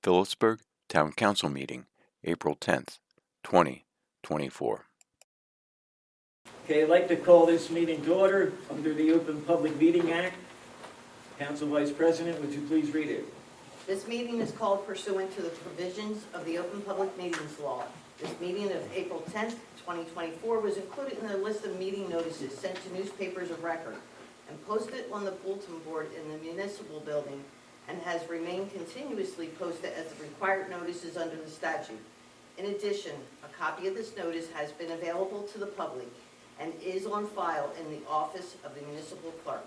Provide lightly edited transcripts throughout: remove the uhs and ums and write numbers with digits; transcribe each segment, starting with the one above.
Phillipsburg Town Council meeting, April 10th, 2024. Okay, I'd like to call this meeting to order under the Open Public Meeting Act. Council Vice President, would you please read it? This meeting is called pursuant to the provisions of the Open Public Meetings Law. This meeting of April 10th, 2024 was included in the list of meeting notices sent to newspapers of record and posted on the bulletin board in the municipal building and has remained continuously posted as required notices under the statute. In addition, a copy of this notice has been available to the public and is on file in the office of the municipal clerk.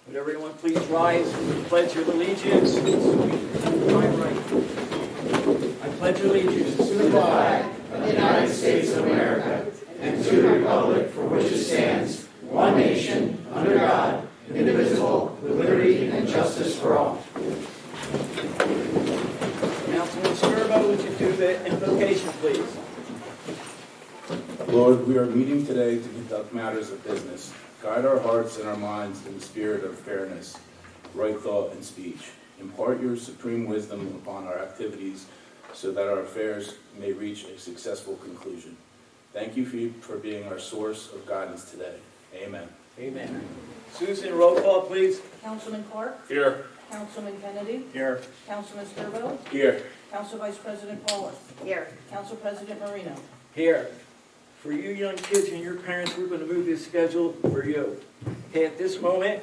Would everyone please rise for the Pledge of Allegiance? I pledge allegiance to the flag of the United States of America and to the republic for which it stands, one nation, under God, indivisible, with liberty and justice for all. Councilman Scuro, would you do the invocation, please? Lord, we are meeting today to conduct matters of business. Guide our hearts and our minds in the spirit of fairness, right thought, and speech. Impart your supreme wisdom upon our activities so that our affairs may reach a successful conclusion. Thank you for being our source of guidance today. Amen. Amen. Susan, roll call, please. Councilman Clark? Here. Councilman Kennedy? Here. Councilman Scuro? Here. Council Vice President Paula? Here. Council President Marino? Here. For you young kids and your parents, we're going to move this schedule for you. Okay, at this moment,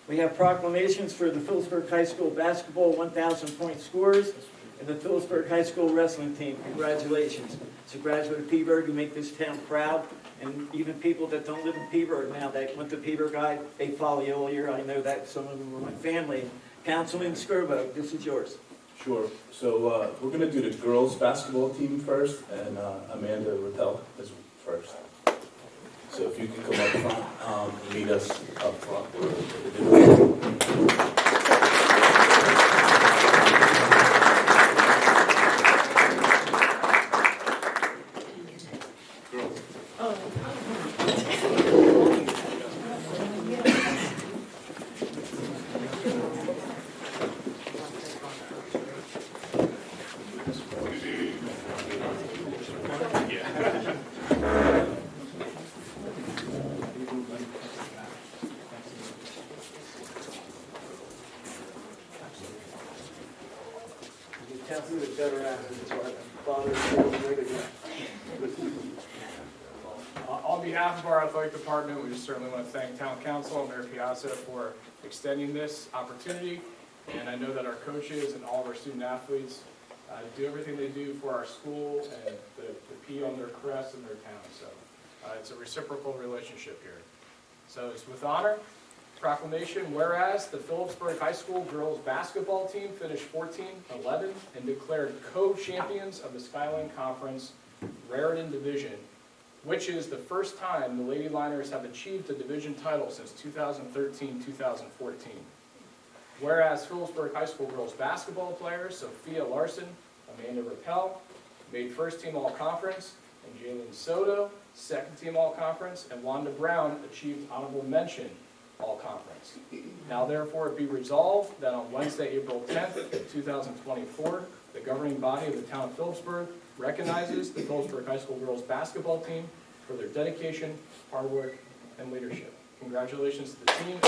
we have proclamations for the Phillipsburg High School basketball 1,000-point scorers and the Phillipsburg High School wrestling team. Congratulations. It's a graduate of Peaburg. You make this town proud. And even people that don't live in Peaburg now that went to Peaburg, they follow you all year. I know that some of them were my family. Councilman Scuro, this is yours. Sure. So we're going to do the girls basketball team first, and Amanda Rael is first. So if you can come up front and meet us up front. On behalf of our athletic department, we just certainly want to thank Town Council and Mayor Piazza for extending this opportunity. And I know that our coaches and all of our student athletes do everything they do for our school and the P on their crest and their town. So it's a reciprocal relationship here. So it's with honor. Proclamation, whereas the Phillipsburg High School girls basketball team finished 14-11 and declared co-champions of the Skyline Conference Raritan Division, which is the first time the Lady Liners have achieved a division title since 2013-2014. Whereas Phillipsburg High School girls basketball players Sophia Larson, Amanda Rael, made first team all-conference, and Jalen Soto, second team all-conference, and Wanda Brown achieved honorable mention all-conference. Now therefore it be resolved that on Wednesday, April 10th, 2024, the governing body of the town of Phillipsburg recognizes the Phillipsburg High School girls basketball team for their dedication, hard work, and leadership. Congratulations to the team.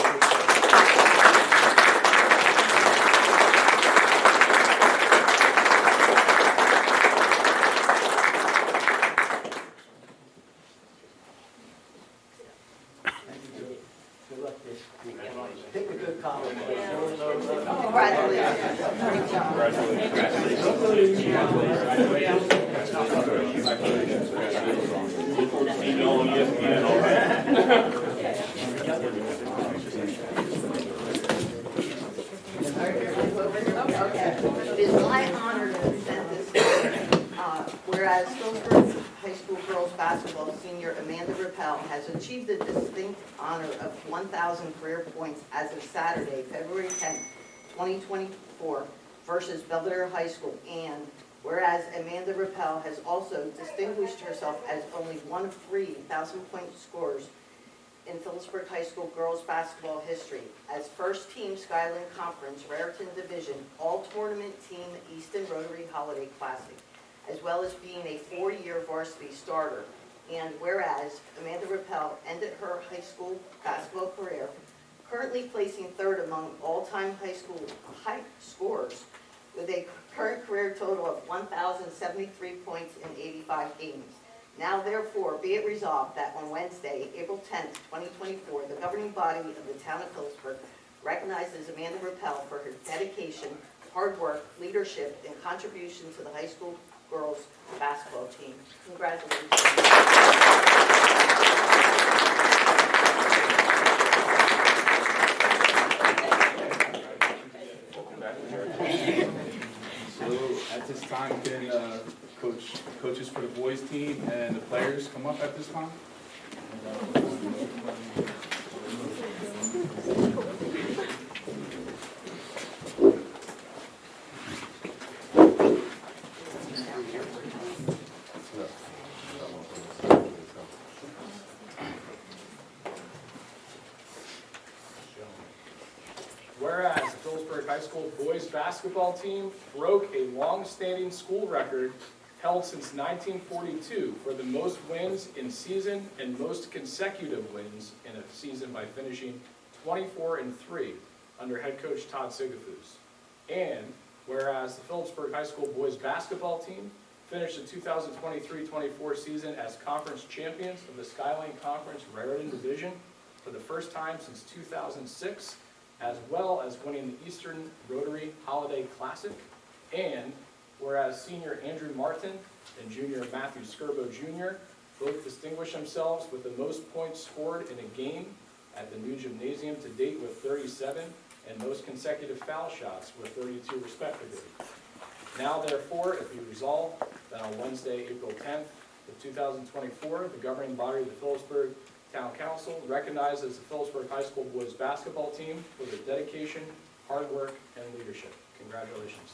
Take a good college. Congratulations. It is my honor to present this. Whereas Phillipsburg High School girls basketball senior Amanda Rael has achieved the distinct honor of 1,000 career points as of Saturday, February 10, 2024, versus Belvedere High School, and whereas Amanda Rael has also distinguished herself as only one of 3 1,000-point scorers in Phillipsburg High School girls basketball history as first team Skyland Conference Raritan Division all-tournament team Easton Rotary Holiday Classic, as well as being a 4-year varsity starter. And whereas Amanda Rael ended her high school basketball career currently placing third among all-time high school scorers with a current career total of 1,073 points in 85 games. Now therefore be it resolved that on Wednesday, April 10th, 2024, the governing body of the town of Phillipsburg recognizes Amanda Rael for her dedication, hard work, leadership, and contribution to the high school girls basketball team. Congratulations. So at this time, can coaches for the boys team and the players come up at this time? Whereas the Phillipsburg High School boys basketball team broke a long-standing school record held since 1942 for the most wins in season and most consecutive wins in a season by finishing 24-3 under head coach Todd Sigafus. And whereas the Phillipsburg High School boys basketball team finished the 2023-24 season as conference champions of the Skyline Conference Raritan Division for the first time since 2006, as well as winning the Eastern Rotary Holiday Classic. And whereas senior Andrew Martin and junior Matthew Scuro Jr. both distinguished themselves with the most points scored in a game at the new gymnasium to date with 37 and most consecutive foul shots with 32 respectively. Now therefore, it be resolved that on Wednesday, April 10th, 2024, the governing body of the Phillipsburg Town Council recognizes the Phillipsburg High School boys basketball team for their dedication, hard work, and leadership. Congratulations.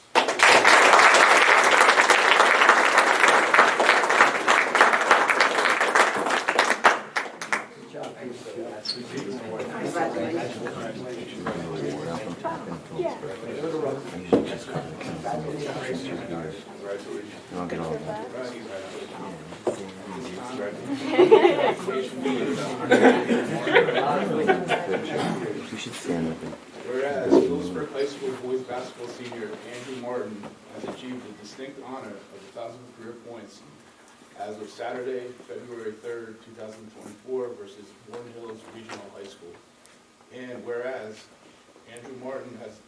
You should stand with him. Whereas Phillipsburg High School boys basketball senior Andrew Martin has achieved the distinct honor of 1,000 career points as of Saturday, February 3rd, 2024 versus Warren Hills Regional High School. And whereas Andrew Martin has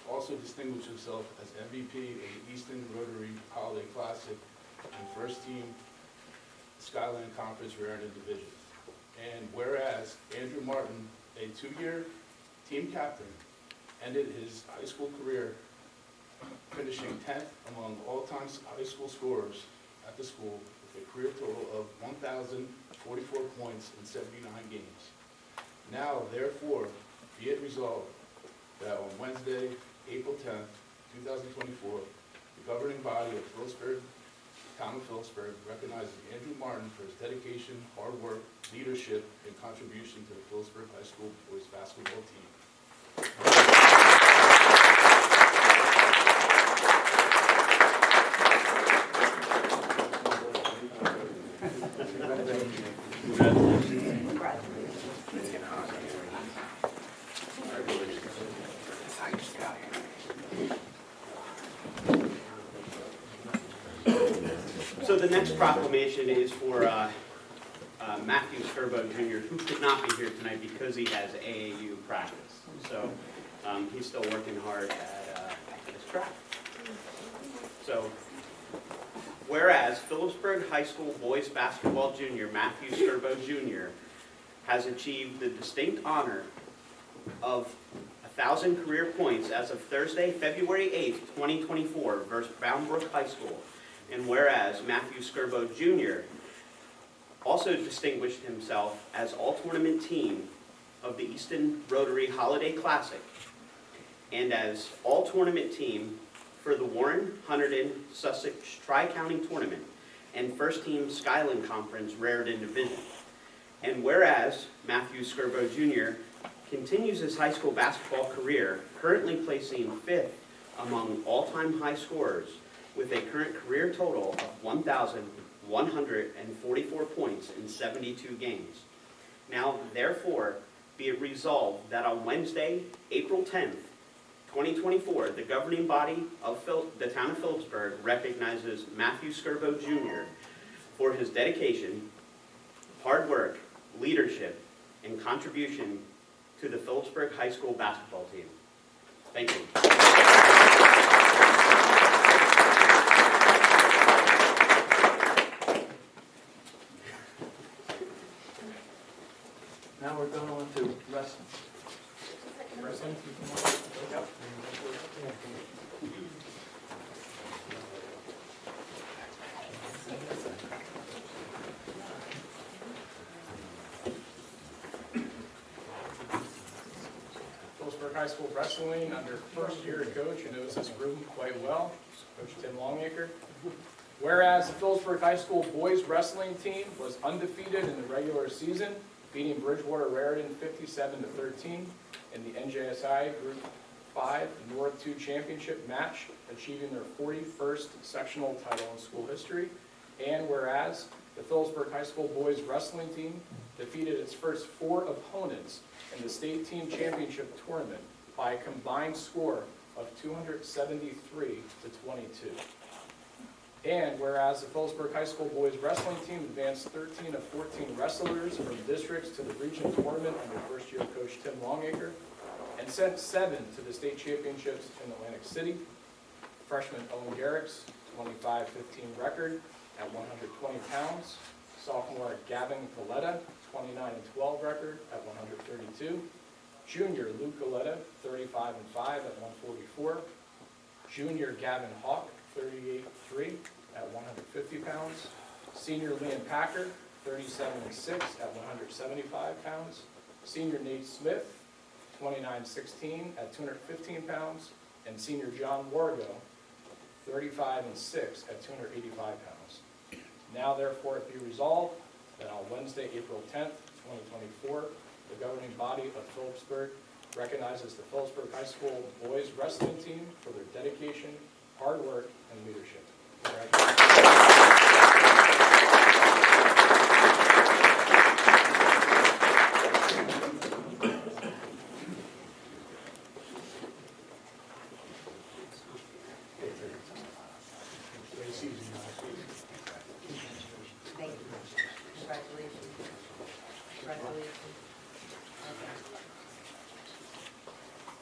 also distinguished himself as MVP of the Eastern Rotary Holiday Classic and first team Skyline Conference Raritan Division. And whereas Andrew Martin, a 2-year team captain, ended his high school career finishing 10th among all-time high school scorers at the school with a career total of 1,044 points in 79 games. Now, therefore, be it resolved that on Wednesday, April 10th, 2024, the governing body of Phillipsburg, Town of Phillipsburg, recognizes Andrew Martin for his dedication, hard work, leadership, and contribution to the Phillipsburg High School boys basketball team. So the next proclamation is for Matthew Scuro Jr., who could not be here tonight because he has AAU practice. So he's still working hard at his track. So, whereas Phillipsburg High School boys basketball junior Matthew Scuro Jr. has achieved the distinct honor of 1,000 career points as of Thursday, February 8th, 2024 versus Boundbrook High School. And whereas Matthew Scuro Jr. also distinguished himself as all-tournament team of the Easton Rotary Holiday Classic and as all-tournament team for the Warren, Hunterdon, Sussex Tri-County Tournament and first team Skyland Conference Raritan Division. And whereas Matthew Scuro Jr. continues his high school basketball career, currently placing 5th among all-time high scorers with a current career total of 1,144 points in 72 games. Now, therefore, be it resolved that on Wednesday, April 10th, 2024, the governing body of the town of Phillipsburg recognizes Matthew Scuro Jr. for his dedication, hard work, leadership, and contribution to the Phillipsburg High School basketball team. Thank you. Now we're going on to wrestling. Wrestling? Yep. Phillipsburg High School wrestling under first-year coach who knows this room quite well, Coach Tim Longacre. Whereas the Phillipsburg High School boys wrestling team was undefeated in the regular season, beating Bridgewater Raritan 57-13 in the NJSI Group 5 North 2 Championship match, achieving their 41st sectional title in school history. And whereas the Phillipsburg High School boys wrestling team defeated its first 4 opponents in the state team championship tournament by a combined score of 273-22. And whereas the Phillipsburg High School boys wrestling team advanced 13 of 14 wrestlers from districts to the region tournament under first-year coach Tim Longacre, and sent 7 to the state championships in Atlantic City. Freshman Owen Garrick's 25-15 record at 120 pounds. Sophomore Gavin Hawk, 29-12 record at 132. Junior Luke Galetta, 35-5 at 144. Junior Gavin Hawk, 38-3 at 150 pounds. Senior Liam Packer, 37-6 at 175 pounds. Senior Nate Smith, 29-16 at 215 pounds. And senior John Wargo, 35-6 at 285 pounds. Now therefore it be resolved that on Wednesday, April 10th, 2024, the governing body of Phillipsburg recognizes the Phillipsburg High School boys wrestling team for their dedication, hard work, and leadership. Thank you. Congratulations. Congratulations.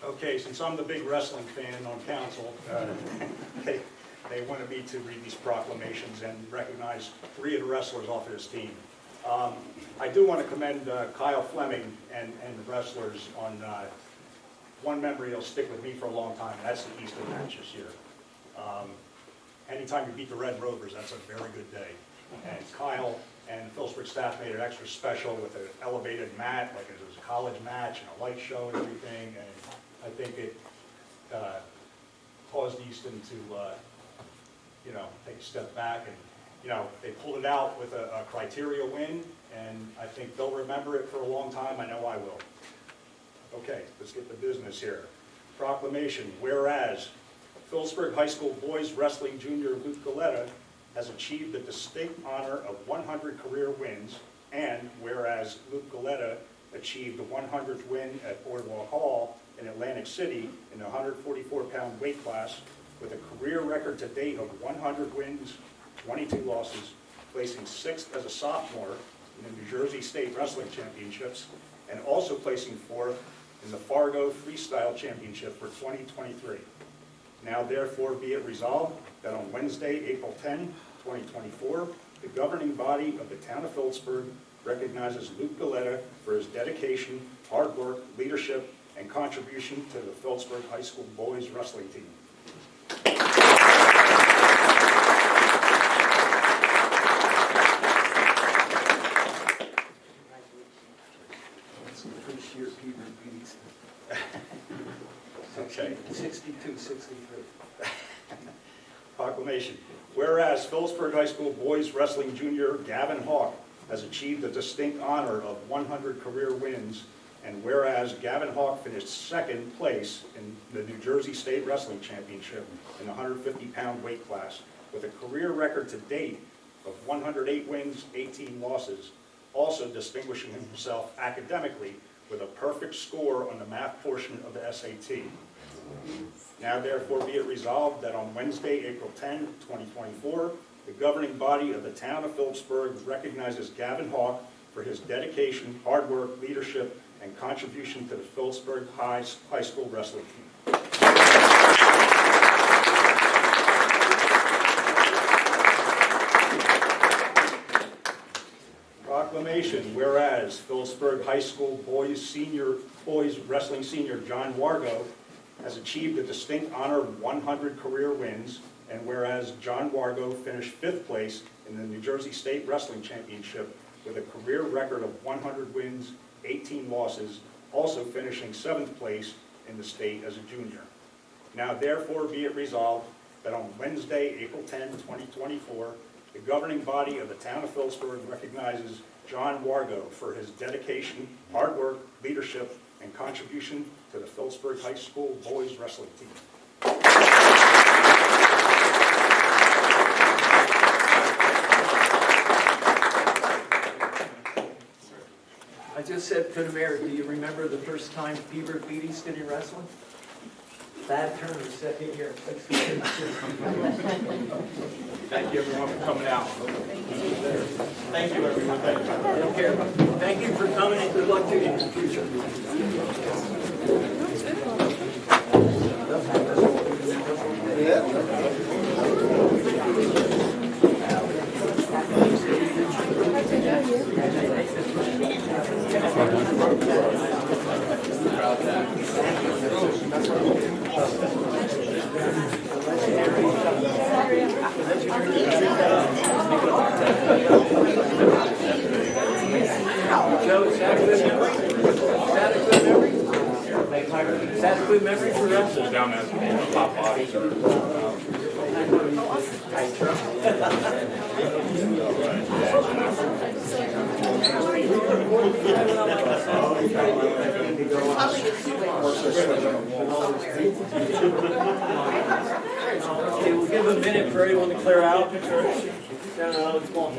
Okay, since I'm the big wrestling fan on council, they wanted me to read these proclamations and recognize 3 of the wrestlers off of this team. I do want to commend Kyle Fleming and the wrestlers on one memory that'll stick with me for a long time, and that's the Easton match this year. Anytime you beat the Red Rovers, that's a very good day. And Kyle and the Phillipsburg staff made it extra special with an elevated mat, like it was a college match and a light show and everything. And I think it caused Easton to, take a step back. And, they pulled it out with a criteria win, and I think they'll remember it for a long time. I know I will. Okay, let's get to business here. Proclamation, whereas Phillipsburg High School boys wrestling junior Luke Galetta has achieved the distinct honor of 100 career wins, and whereas Luke Galetta achieved the 100th win at Boardwalk Hall in Atlantic City in the 144-pound weight class with a career record to date of 100 wins, 22 losses, placing 6th as a sophomore in the New Jersey State Wrestling Championships, and also placing 4th in the Fargo Freestyle Championship for 2023. Now therefore be it resolved that on Wednesday, April 10, 2024, the governing body of the town of Phillipsburg recognizes Luke Galetta for his dedication, hard work, leadership, and contribution to the Phillipsburg High School boys wrestling team. That's the first year Peter beat Easton. Okay. 62-63. Proclamation. Whereas Phillipsburg High School boys wrestling junior Gavin Hawk has achieved the distinct honor of 100 career wins, and whereas Gavin Hawk finished second place in the New Jersey State Wrestling Championship in the 150-pound weight class with a career record to date of 108 wins, 18 losses, also distinguishing himself academically with a perfect score on the math portion of the SAT. Now therefore be it resolved that on Wednesday, April 10, 2024, the governing body of the town of Phillipsburg recognizes Gavin Hawk for his dedication, hard work, leadership, and contribution to the Phillipsburg High School wrestling team. Proclamation, whereas Phillipsburg High School boys wrestling senior John Wargo has achieved the distinct honor of 100 career wins, and whereas John Wargo finished 5th place in the New Jersey State Wrestling Championship with a career record of 100 wins, 18 losses, also finishing 7th place in the state as a junior. Now therefore be it resolved that on Wednesday, April 10, 2024, the governing body of the town of Phillipsburg recognizes John Wargo for his dedication, hard work, leadership, and contribution to the Phillipsburg High School boys wrestling team. I just said to the mayor, do you remember the first time Beaver beat Easton in wrestling? Bad turn, second year. Thank you, everyone, for coming out. Thank you, everyone. Take care. Thank you for coming and good luck to you in the future. Joe, is that a good memory? Is that a good memory? Is that a good memory for us? Down as top bodies or Okay, we'll give a minute for everyone to clear out. No, it's going.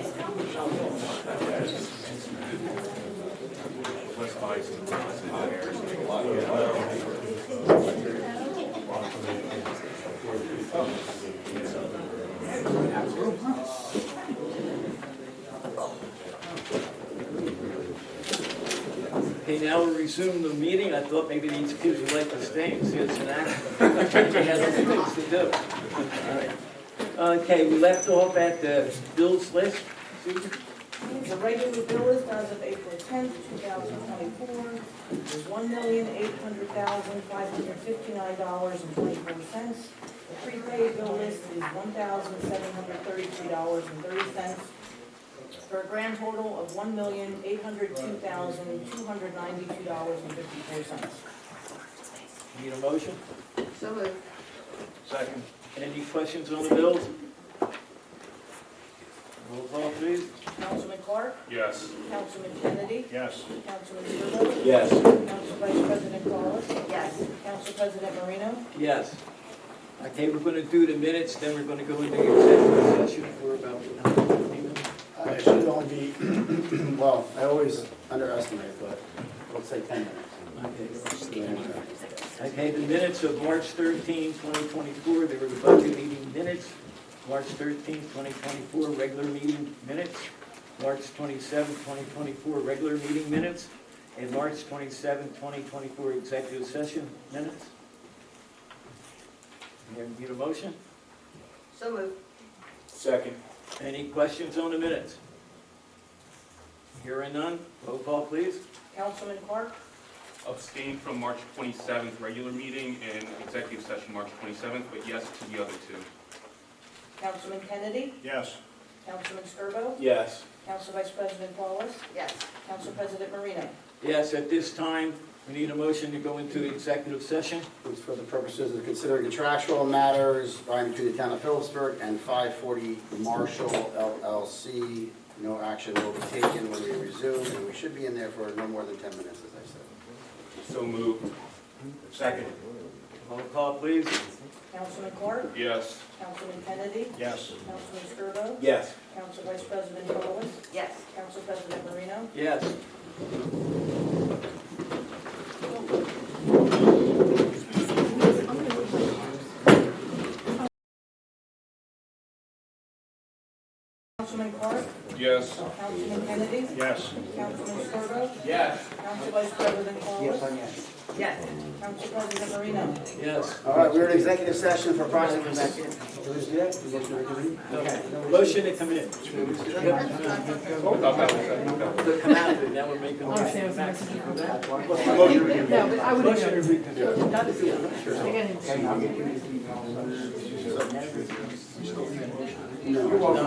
Okay, now we'll resume the meeting. I thought maybe these kids would like to stay and see us in action. They had other things to do. All right. Okay, we left off at the bills list. Susan? The regular bill list as of April 10th, 2024 is $1,800,559.24. The prepaid bill list is $1,733.30, for a grand total of $1,802,292.54. Need a motion? So moved. Second. Any questions on the bills? Roll call, please. Councilman Clark? yes. Councilman Kennedy? Yes. Councilman Scuro? Yes. Council Vice President Paulus? Yes. Council President Marino? Yes. Okay, we're going to do the minutes, then we're going to go into executive session for about 15 minutes. It should only be, well, I always underestimate, but let's say 10 minutes. Okay, the minutes of March 13, 2024, they were the budget meeting minutes. March 13, 2024, regular meeting minutes. March 27, 2024, regular meeting minutes. And March 27, 2024, executive session minutes. You need a motion? So moved. Second. Any questions on the minutes? Hearing none, roll call, please. Councilman Clark? Abstain from March 27th regular meeting and executive session March 27th, but yes to the other two. Councilman Kennedy? Yes. Councilman Scuro? Yes. Council Vice President Paulus? Yes. Council President Marino? Yes, at this time, we need a motion to go into executive session. It's for the purposes of considering contractual matters by and between the town of Phillipsburg and 540 Marshall LLC No action will be taken when we resume, and we should be in there for no more than 10 minutes, as I said. So moved. Second. Roll call, please. Councilman Clark? Yes. Councilman Kennedy? Yes. Councilman Scuro? Yes. Council Vice President Boas? Yes. Council President Marino? Yes. Councilman Clark? Yes. Councilman Kennedy? Yes. Councilman Scuro? Yes. Council Vice President Boas? Yes. Council President Marino? Yes. All right, we're in executive session for approximately... Motion to come in. Oh, thought that was it. To come out of it, now we're making a motion to back. No, but I would Motion to agree.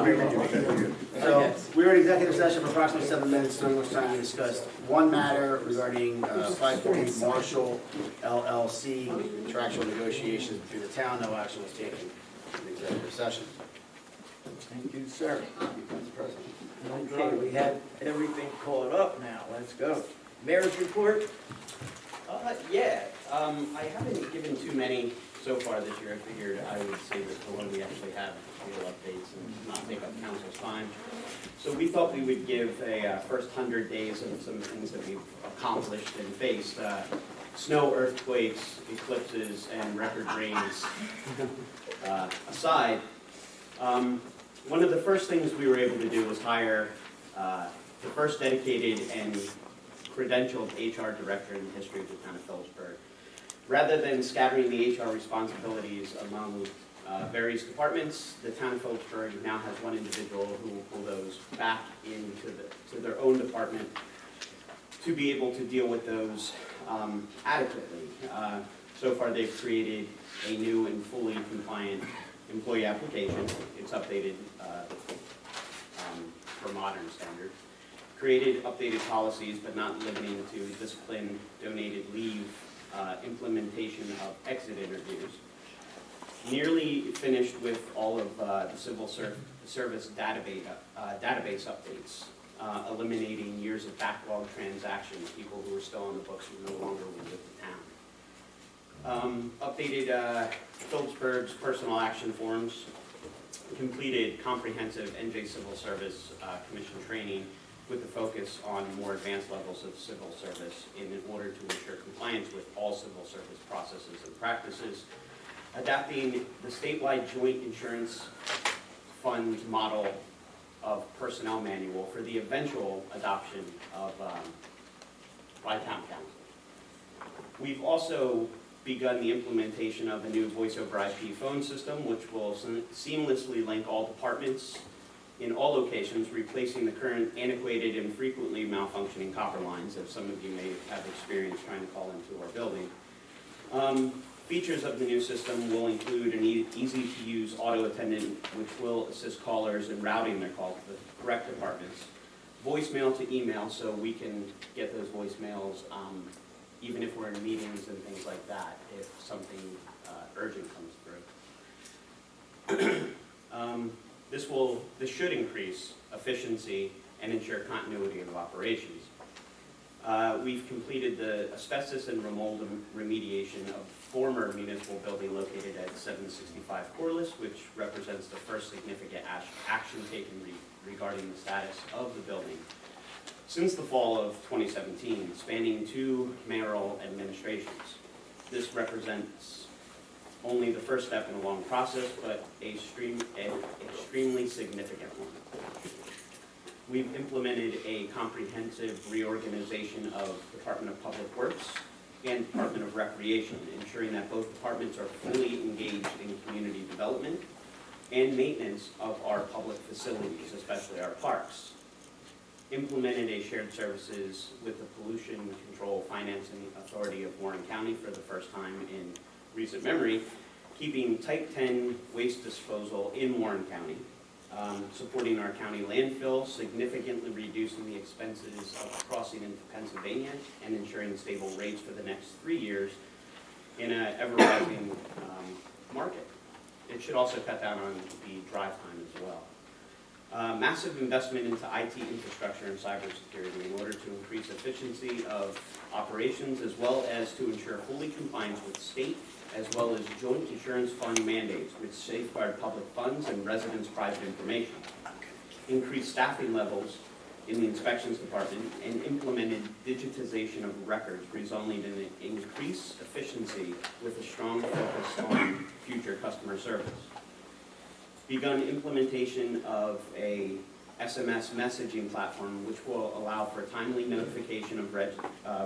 reconsider. So, we were in executive session for approximately 7 minutes, during which time we discussed one matter regarding 548 Marshall LLC, contractual negotiations between the town. No action was taken in executive session. Thank you, sir. Vice President. Okay, we have everything caught up now. Let's go. Mayor's report? Yeah, I haven't given too many so far this year. I figured I would save it for when we actually have real updates and not take up council's time. So we thought we would give a first 100 days of some things that we've accomplished and faced. Snow, earthquakes, eclipses, and record rains aside. One of the first things we were able to do was hire the first dedicated and credentialed HR director in the history of the town of Phillipsburg. Rather than scattering the HR responsibilities among various departments, the town of Phillipsburg now has one individual who will pull those back to their own department to be able to deal with those adequately. So far, they've created a new and fully compliant employee application. It's updated for modern standards. Created updated policies, but not limiting to discipline, donated leave, implementation of exit interviews. Nearly finished with all of the civil service database updates, eliminating years of backlog transactions, people who are still on the books who no longer were with the town. Updated Phillipsburg's personal action forms, completed comprehensive NJ Civil Service Commission training with the focus on more advanced levels of civil service in order to ensure compliance with all civil service processes and practices. Adapting the statewide joint insurance fund model of personnel manual for the eventual adoption of by town council. We've also begun the implementation of a new voice over IP phone system, which will seamlessly link all departments in all locations, replacing the current antiquated and frequently malfunctioning copper lines, as some of you may have experienced trying to call into our building. Features of the new system will include an easy-to-use auto attendant, which will assist callers in routing their calls to the correct departments. Voicemail to email, so we can get those voicemails even if we're in meetings and things like that, if something urgent comes through. This should increase efficiency and ensure continuity of operations. We've completed the asbestos and mold remediation of former municipal building located at 765 Corliss, which represents the first significant action taken regarding the status of the building since the fall of 2017, spanning 2 mayoral administrations. This represents only the first step in a long process, but an extremely significant one. We've implemented a comprehensive reorganization of Department of Public Works and Department of Recreation, ensuring that both departments are fully engaged in community development and maintenance of our public facilities, especially our parks. Implemented a shared services with the Pollution Control Financing Authority of Warren County for the first time in recent memory, keeping Type 10 waste disposal in Warren County, supporting our county landfill, significantly reducing the expenses of crossing into Pennsylvania, and ensuring stable rates for the next 3 years in an ever-rising market. It should also cut down on the drive time as well. Massive investment into IT infrastructure and cybersecurity in order to increase efficiency of operations as well as to ensure fully compliance with state as well as joint insurance fund mandates which safeguard public funds and residents' private information. Increased staffing levels in the inspections department and implemented digitization of records resulting in an increased efficiency with a strong focus on future customer service. Begun implementation of a SMS messaging platform which will allow for timely notification of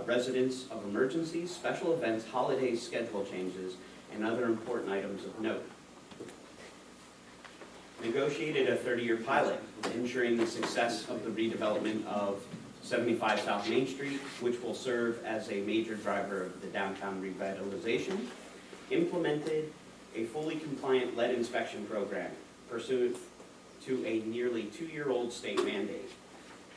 residents of emergencies, special events, holidays, schedule changes, and other important items of note. Negotiated a 30-year pilot ensuring the success of the redevelopment of 75 South Main Street, which will serve as a major driver of the downtown revitalization. Implemented a fully compliant lead inspection program pursuant to a nearly 2-year-old state mandate.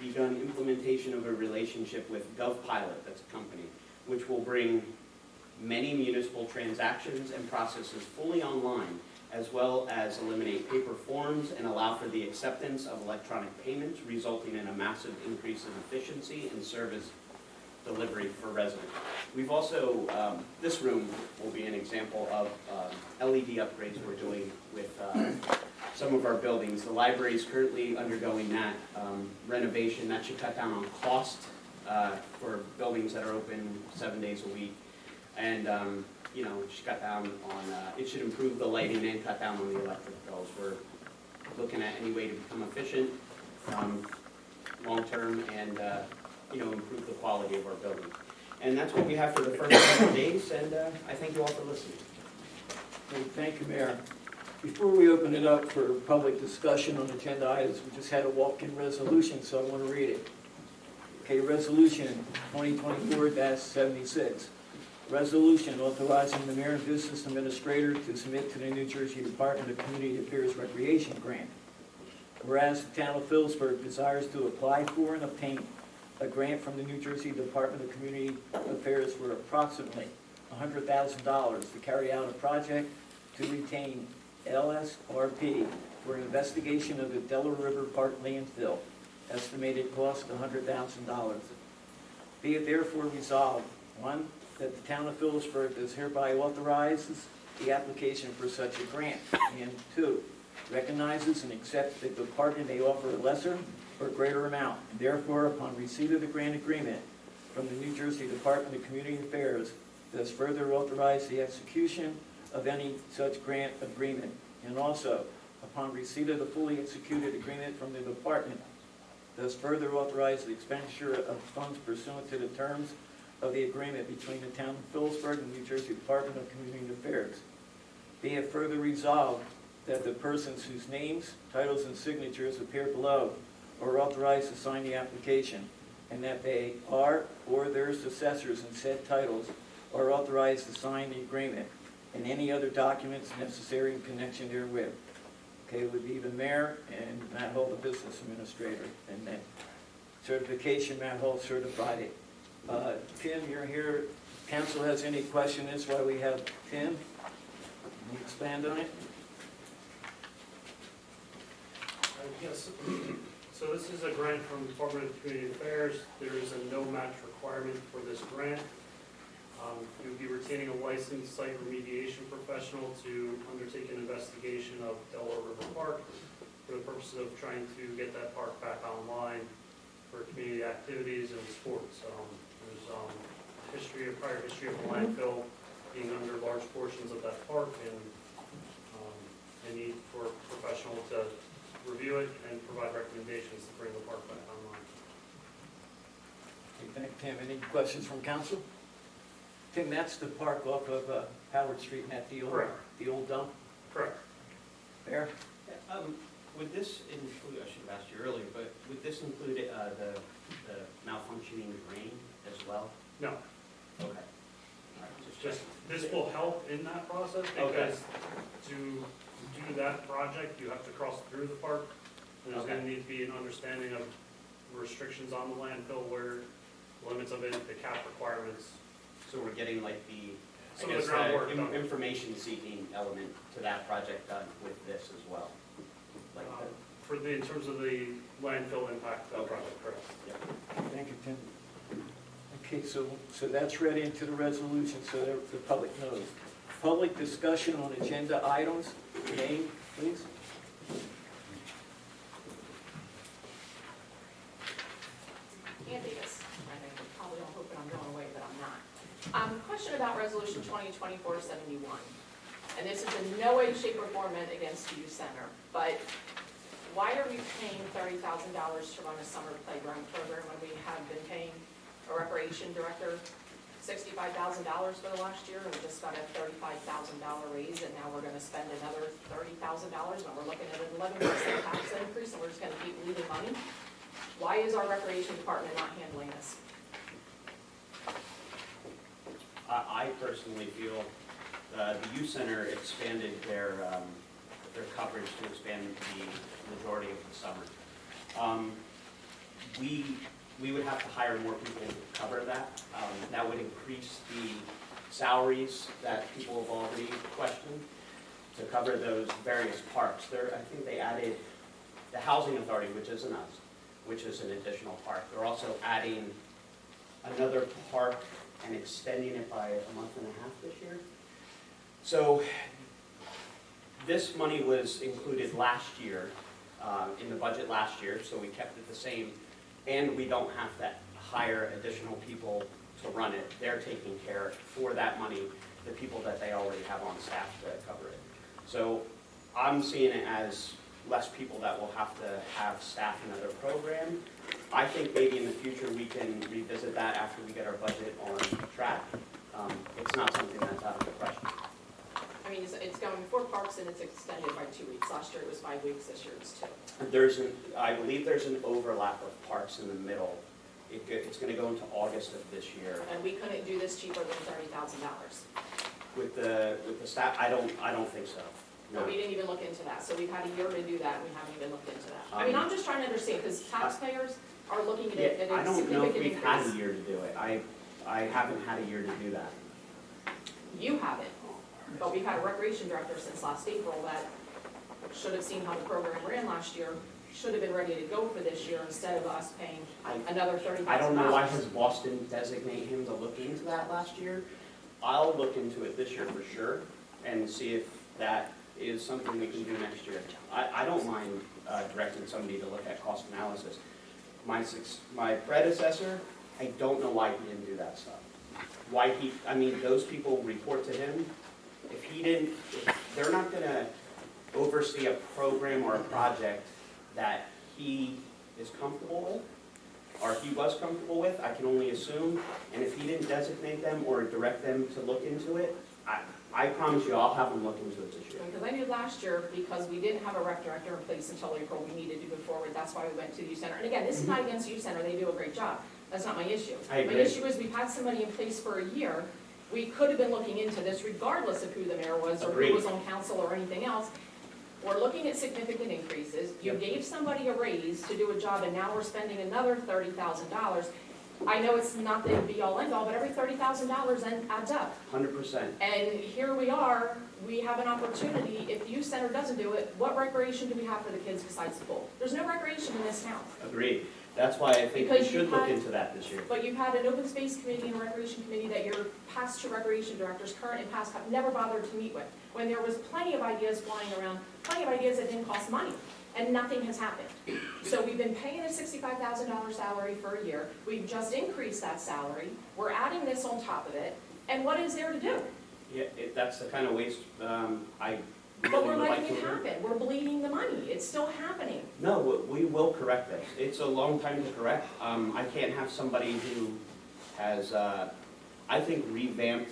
Begun implementation of a relationship with GovPilot, that's a company, which will bring many municipal transactions and processes fully online, as well as eliminate paper forms and allow for the acceptance of electronic payments, resulting in a massive increase in efficiency and service delivery for residents. We've also, this room will be an example of LED upgrades we're doing with some of our buildings. The library is currently undergoing that renovation. That should cut down on cost for buildings that are open 7 days a week. And you know, it should cut down on, it should improve the lighting and cut down on the electric bills. We're looking at any way to become efficient, long-term, and you know, improve the quality of our buildings. And that's what we have for the first couple days, and I thank you all for listening. Okay, thank you, Mayor. Before we open it up for public discussion on agenda items, we just had a walk-in resolution, so I want to read it. Okay, resolution 2024-76. Resolution authorizing the mayor and business administrator to submit to the New Jersey Department of Community Affairs Recreation Grant. Whereas the town of Phillipsburg desires to apply for and obtain a grant from the New Jersey Department of Community Affairs for approximately $100,000 to carry out a project to retain LSRP for an investigation of the Delaware River Park landfill. Estimated cost $100,000. Be it therefore resolved, 1, that the town of Phillipsburg does hereby authorizes the application for such a grant, and 2, recognizes and accepts that the department may offer a lesser or greater amount, and therefore upon receipt of the grant agreement from the New Jersey Department of Community Affairs, does further authorize the execution of any such grant agreement, and also upon receipt of the fully executed agreement from the department, does further authorize the expenditure of funds pursuant to the terms of the agreement between the town of Phillipsburg and the New Jersey Department of Community Affairs. Be it further resolved that the persons whose names, titles, and signatures appear below are authorized to sign the application, and that they are, or their successors in said titles, are authorized to sign the agreement and any other documents necessary in connection therewith. Okay, it would be the mayor and Matt Hall, the business administrator, and then certification, Matt Hall certified it. Tim, you're here. Council has any question? That's why we have Tim. Can you expand on it? Yes. So this is a grant from the Department of Community Affairs. There is a no match requirement for this grant. You'll be retaining a licensed site remediation professional to undertake an investigation of Delaware River Park for the purpose of trying to get that park back online for community activities and sports. There's a prior history of the landfill being under large portions of that park, and a need for a professional to review it and provide recommendations to bring the park back online. Okay, thank you, Tim. Any questions from council? Tim, that's the park off of Howard Street and at the old dump? Correct. Mayor? Would this include, I should have asked you earlier, but would this include the malfunctioning drain as well? No. Okay. All right, Just this will help in that process, because to do that project, you have to cross through the park. And there's going to need to be an understanding of restrictions on the landfill, where limits of it, the cap requirements. So we're getting like the, Some of the groundwork done. information seeking element to that project done with this as well. Like For in terms of the landfill impact project, correct? Thank you, Tim. Okay, so that's read into the resolution so that the public knows. Public discussion on agenda items. Name, please. Can't do this. I think you're probably all hoping I'm going away, but I'm not. Question about Resolution 2024-71. And this is in no way, shape, or form meant against the youth center, but why are we paying $30,000 to run a summer playground program when we have been paying a recreation director $65,000 for the last year, and we just got a $35,000 raise, and now we're gonna spend another $30,000 when we're looking at an 11% tax increase, and we're just gonna keep leaving money? Why is our recreation department not handling this? I personally feel the youth center expanded their coverage to expand the majority of the summer. We would have to hire more people to cover that. That would increase the salaries that people have already questioned to cover those various parks. I think they added the Housing Authority, which isn't us, which is an additional park. They're also adding another park and extending it by a month and a half this year. So this money was included last year, in the budget last year, so we kept it the same. And we don't have to hire additional people to run it. They're taking care for that money, the people that they already have on staff to cover it. So I'm seeing it as less people that will have to have staff another program. I think maybe in the future we can revisit that after we get our budget on track. It's not something that's out of the question. I mean, it's going 4 parks and it's extended by 2 weeks. Last year it was 5 weeks, this year it's 2. I believe there's an overlap of parks in the middle. It's going to go into August of this year. And we couldn't do this cheaper than $30,000. With the staff, I don't think so. No, we didn't even look into that. So we've had a year to do that, and we haven't even looked into that. I mean, I'm just trying to understand, because taxpayers are looking at it at I a don't know if significant we've had a increase. year to do it. I haven't had a year to do that. You haven't, but we've had a recreation director since last April that should have seen how the program ran last year, should have been ready to go for this year instead of us paying another $30,000. I don't know why his boss didn't designate him to look into that last year. I'll look into it this year for sure and see if that is something we can do next year. I don't mind directing somebody to look at cost analysis. My predecessor, I don't know why he didn't do that stuff. Those people report to him. If they're not gonna oversee a program or a project that he is comfortable with, or he was comfortable with, I can only assume, and if he didn't designate them or direct them to look into it, I promise you I'll have them look into it this year. Because I knew last year, because we didn't have a rec director in place until April, we needed to move forward. That's why we went to the youth center. And again, this is not against the youth center. They do a great job. That's not my issue. I agree. My issue is we've had somebody in place for a year. We could have been looking into this regardless of who the mayor was or Agreed. who was on council or anything else. We're looking at significant increases. You gave somebody a raise to do a job, and now we're spending another $30,000. I know it's not the be-all, end-all, but every $30,000 adds up. 100%. And here we are, we have an opportunity. If the youth center doesn't do it, what recreation do we have for the kids besides the pool? There's no recreation in this town. Agreed. That's why I think we Because should look into that this year. But you've had an open space committee and a recreation committee that your past 2 recreation directors, current and past, have never bothered to meet with. When there was plenty of ideas flying around, plenty of ideas that didn't cost money, and nothing has happened. So we've been paying a $65,000 salary for a year. We've just increased that salary. We're adding this on top of it. And what is there to do? Yeah, that's the kind of waste I But we're really would like letting to it avoid. happen. We're bleeding the money. It's still happening. No, we will correct this. It's a long time to correct. I can't have somebody who has, I think, revamped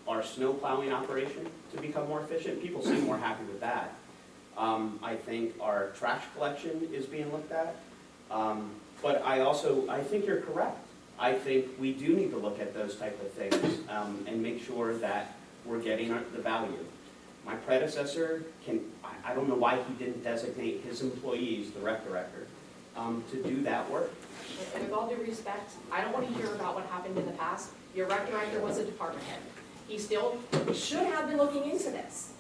our snow plowing operation to become more efficient. People seem more happy with that. I think our trash collection is being looked at. But I think you're correct. I think we do need to look at those type of things and make sure that we're getting the value. My predecessor I don't know why he didn't designate his employees, the rec director, to do that work. And with all due respect, I don't want to hear about what happened in the past. Your rec director was a department head. He still should have been looking into this.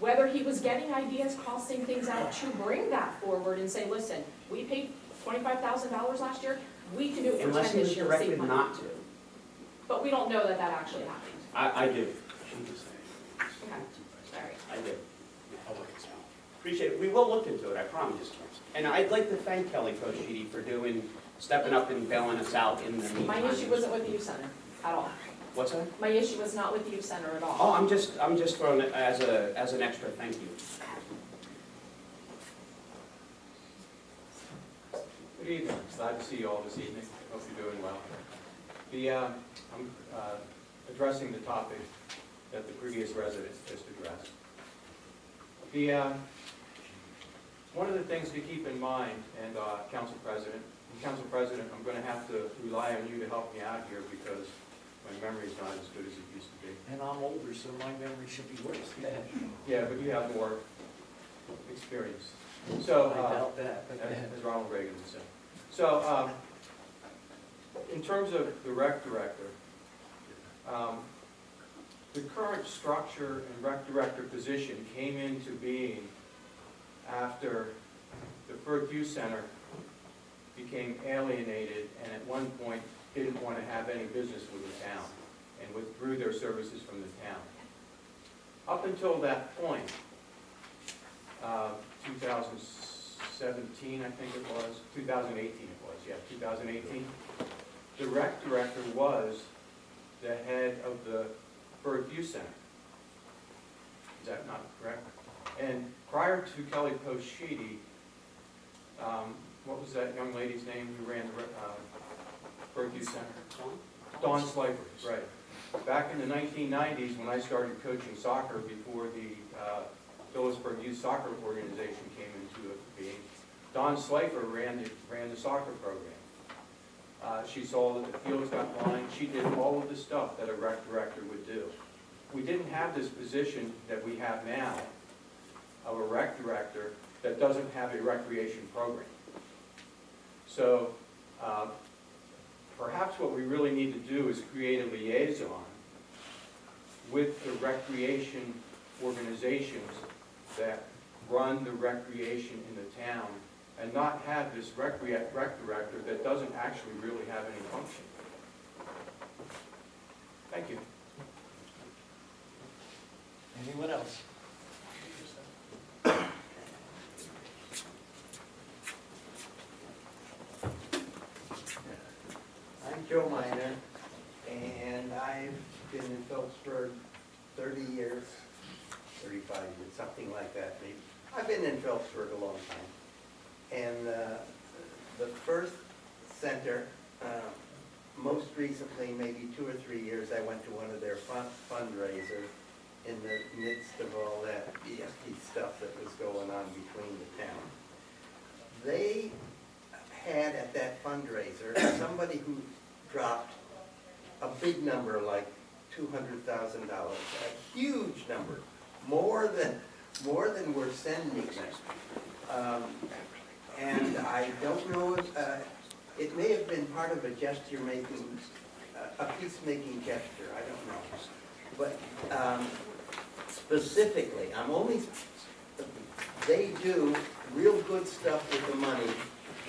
Whether he was getting ideas, costing things out to bring that forward and say, listen, we paid $25,000 last year, we can do it for Unless 10 he was this year, save directed money. not to. But we don't know that that actually happened. I do. Okay, all right. I do. Appreciate it. We will look into it, I promise. And I'd like to thank Kelly Koshidi for stepping up and bailing us out in the meantime. My issue wasn't with the youth center at all. What's that? My issue was not with the youth center at all. Oh, I'm just throwing it as an extra thank you. Good evening. Glad to see you all this evening. Hope you're doing well. I'm addressing the topic that the previous resident just addressed. One of the things to keep in mind, and Council President, I'm going to have to rely on you to help me out here because my memory's not as good as it used to be. And I'm older, so my memory should be worse. Go ahead. Yeah, but you have more experience. So, I doubt that, but go ahead. as Ronald Reagan would say. So, in terms of the rec director, the current structure and rec director position came into being after the Firth Youth Center became alienated and at one point didn't want to have any business with the town and withdrew their services from the town. Up until that point, 2017 I think it was, 2018 it was, yeah, 2018, the rec director was the head of the Firth Youth Center. Is that not correct? And prior to Kelly Koshidi, what was that young lady's name who ran the Firth Youth Center? Dawn Slifer, right. Back in the 1990s, when I started coaching soccer before the Phillipsburg Youth Soccer Organization came into being, Dawn Slifer ran the soccer program. She saw that the fields got lined. She did all of the stuff that a rec director would do. We didn't have this position that we have now of a rec director that doesn't have a recreation program. So perhaps what we really need to do is create a liaison with the recreation organizations that run the recreation in the town and not have this rec director that doesn't actually really have any function. Thank you. Anyone else? I'm Joe Miner, and I've been in Phillipsburg 30 years, 35 years, something like that maybe. I've been in Phillipsburg a long time. And the first center, most recently, maybe 2 or 3 years, I went to one of their fundraisers in the midst of all that ESP stuff that was going on between the town. They had at that fundraiser somebody who dropped a big number like $200,000, a huge number, more than we're sending them. And I don't know if, it may have been part of a gesture-making, a peacemaking gesture, I don't know. But specifically, they do real good stuff with the money,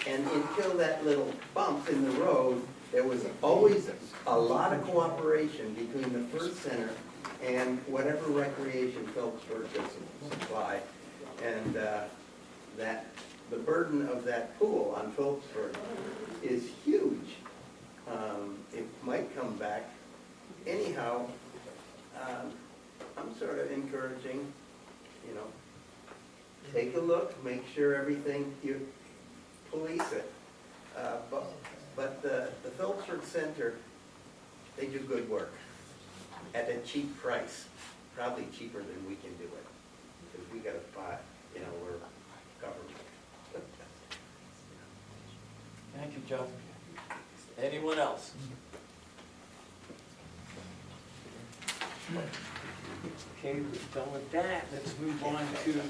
and until that little bump in the road, there was always a lot of cooperation between the First Center and whatever recreation Phillipsburg could supply. And that the burden of that pool on Phillipsburg is huge. It might come back. Anyhow, I'm sort of encouraging, take a look, make sure everything, you police it. But the Phillipsburg Center, they do good work at a cheap price, probably cheaper than we can do it, because we got to buy, we're government. Thank you, Joe. Anyone else? Okay, we're done with that. Let's move on to the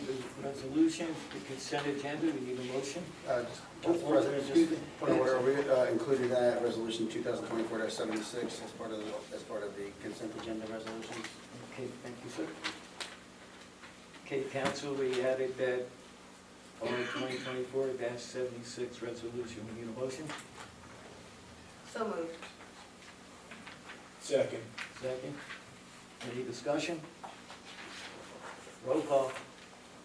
resolution, the consent agenda. We need a motion. Council President, just point of order, we included that resolution 2024-76 as part of the consent agenda resolution. Okay, thank you, sir. Okay, council, we added that R 2024-76 resolution. We need a motion? So moved. Second. Second. Any discussion? Roll call.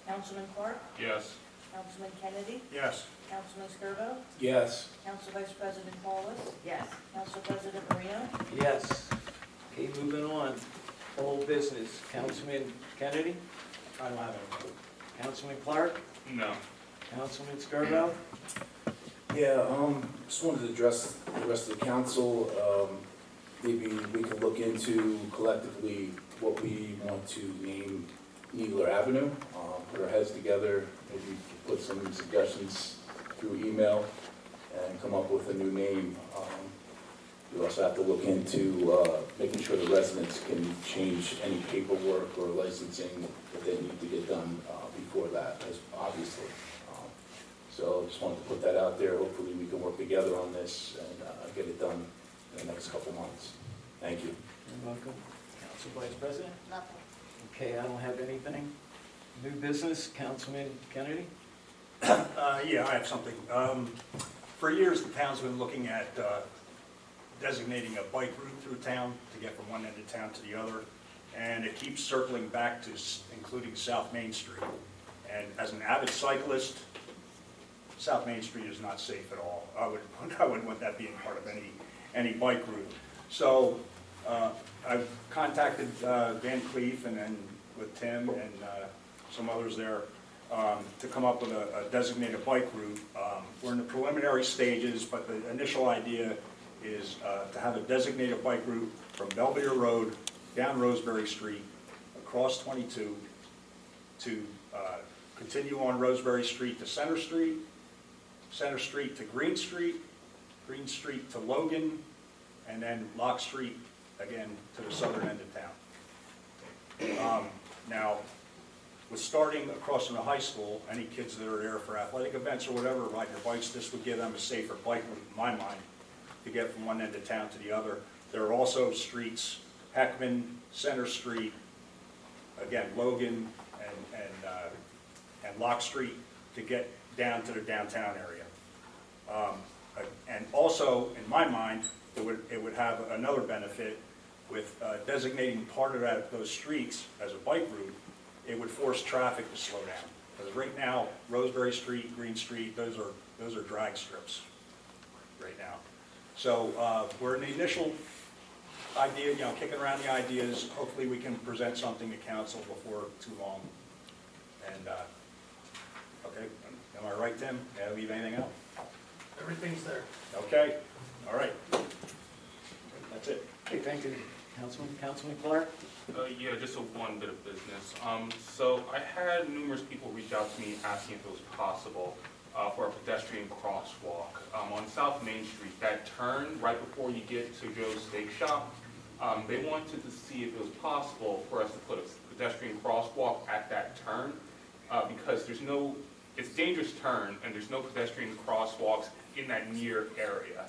Councilman Clark, Yes. Councilman Kennedy, Yes. Councilman Scuro, Yes. Council Vice President Paulus, Yes. Council President Marino, Yes. Okay, moving on. Old business. Councilman Kennedy? I don't have any. Councilman Clark? No. Councilman Scurville? Yeah, just wanted to address the rest of the council. Maybe we could look into collectively what we want to name Needler Avenue. Put our heads together, maybe put some suggestions through email and come up with a new name. We also have to look into making sure the residents can change any paperwork or licensing that they need to get done before that, as obviously. So I just wanted to put that out there. Hopefully we can work together on this and get it done in the next couple months. Thank you. You're welcome. Council Vice President? Nothing. Okay, I don't have anything. New business, Councilman Kennedy? Yeah, I have something. For years, the town's been looking at designating a bike route through town to get from one end of town to the other, and it keeps circling back to including South Main Street. And as an avid cyclist, South Main Street is not safe at all. I wouldn't want that being part of any bike route. So I've contacted Van Cleef and then with Tim and some others there to come up with a designated bike route. We're in the preliminary stages, but the initial idea is to have a designated bike route from Belvedere Road down Roseberry Street, across 22, to continue on Roseberry Street to Center Street, Center Street to Green Street, Green Street to Logan, and then Lock Street again to the southern end of town. Now, with starting across from the high school, any kids that are there for athletic events or whatever, riding their bikes, this would give them a safer bike route, in my mind, to get from one end of town to the other. There are also streets, Heckman, Center Street, again, Logan, and Lock Street to get down to the downtown area. And also, in my mind, it would have another benefit with designating part of those streets as a bike route. It would force traffic to slow down. Because right now, Roseberry Street, Green Street, those are drag strips right now. So we're in the initial idea, kicking around the ideas. Hopefully we can present something to council before too long. And, okay, am I right, Tim? Did I leave anything out? Everything's there. Okay, all right. That's it. Okay, thank you. Councilman Clark? Yeah, just one bit of business. So I had numerous people reach out to me asking if it was possible for a pedestrian crosswalk on South Main Street. That turn right before you get to Joe's Steak Shop, they wanted to see if it was possible for us to put a pedestrian crosswalk at that turn because it's a dangerous turn and there's no pedestrian crosswalks in that near area.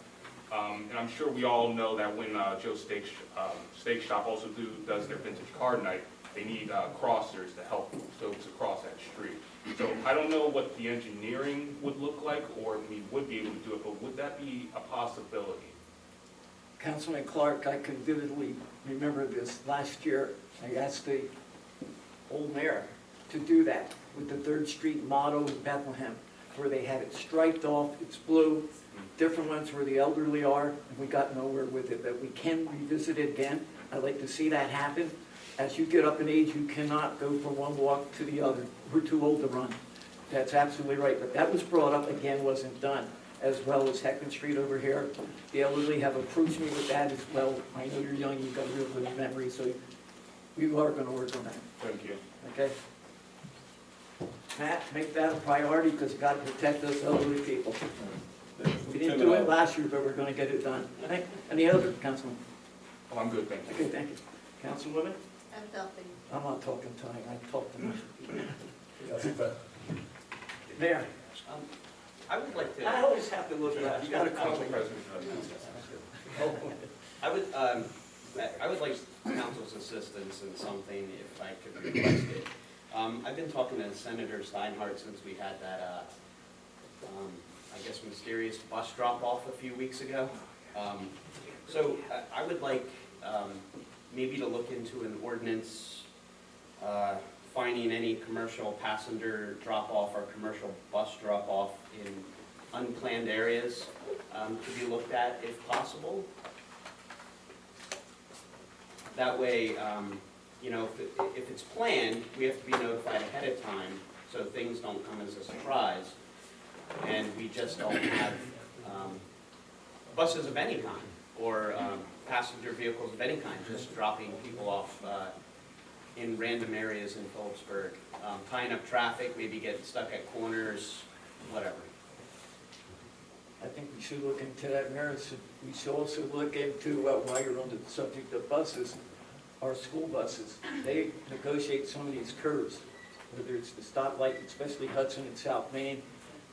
And I'm sure we all know that when Joe's Steak Shop also does their vintage car night, they need crossers to help folks across that street. So I don't know what the engineering would look like or we would be able to do it, but would that be a possibility? Councilman Clark, I can vividly remember this. Last year, I asked the old mayor to do that with the 3rd Street motto in Bethlehem, where they had it striped off, it's blue, different ones where the elderly are, and we got nowhere with it. But we can revisit it again. I'd like to see that happen. As you get up in age, you cannot go from one walk to the other. We're too old to run. That's absolutely right. But that was brought up, again, wasn't done. As well as Heckman Street over here. The elderly have approached me with that as well. I know you're young, you've got real good memory, so we are going to work on that. Thank you. Okay? Matt, make that a priority because you've got to protect those elderly people. We didn't do it last year, but we're going to get it done. Any other, Councilman? Oh, I'm good, thank you. Okay, thank you. Councilwoman? I'm nothing. I'm not talking tonight. I talk too much. Mayor? I would like to. I always have to look at you. Got to call me. I would like council's assistance in something if I could request it. I've been talking to Senator Steinhardt since we had that, I guess, mysterious bus drop-off a few weeks ago. So I would like maybe to look into an ordinance finding any commercial passenger drop-off or commercial bus drop-off in unplanned areas to be looked at if possible. That way, you know, if it's planned, we have to be notified ahead of time so things don't come as a surprise. And we just don't have buses of any kind or passenger vehicles of any kind just dropping people off in random areas in Phillipsburg, tying up traffic, maybe getting stuck at corners, whatever. I think we should look into that, Mayor. We should also look into, while you're on the subject of buses, our school buses. They negotiate some of these curves, whether it's the stoplight, especially Hudson and South Main,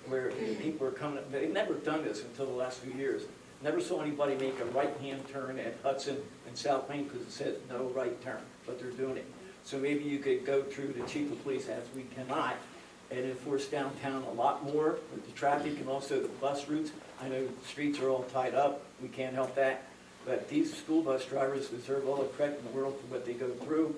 where people are coming, they've never done this until the last few years. Never saw anybody make a right-hand turn at Hudson and South Main because it says no right turn, but they're doing it. So maybe you could go through the chief of police, as we cannot, and enforce downtown a lot more with the traffic and also the bus routes. I know the streets are all tied up, we can't help that, but these school bus drivers deserve all the credit in the world for what they go through.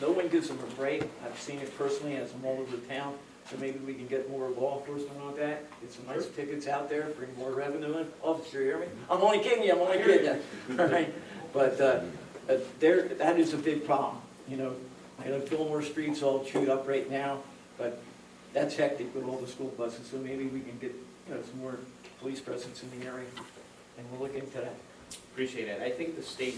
No one gives them a break. I've seen it personally as I'm all over town, so maybe we can get more law enforcement on that, get some nice tickets out there, bring more revenue in. Officer, you hear me? I'm only kidding you, all right? But that is a big problem, you know. I know Fillmore Street's all chewed up right now, but that's hectic with all the school buses, so maybe we can get, you know, some more police presence in the area, and we'll look into that. Appreciate it. I think the state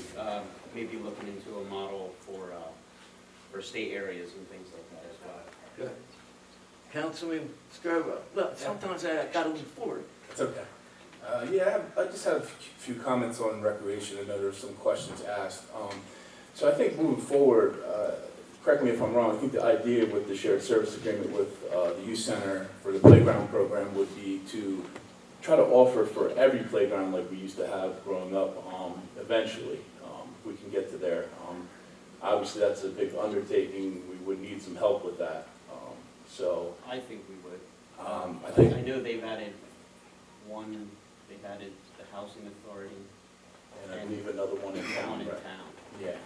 may be looking into a model for state areas and things like that as well. Good. Councilman Scuro, look, sometimes I got to move forward. It's okay. Yeah, I just have a few comments on recreation. I know there's some questions asked. So I think moving forward, correct me if I'm wrong, I think the idea with the shared service agreement with the youth center for the playground program would be to try to offer for every playground like we used to have growing up eventually, if we can get to there. Obviously, that's a big undertaking. We would need some help with that. So I think we would. I know they've added they've added the housing authority. And I believe another one in town. One in right? town. Yeah.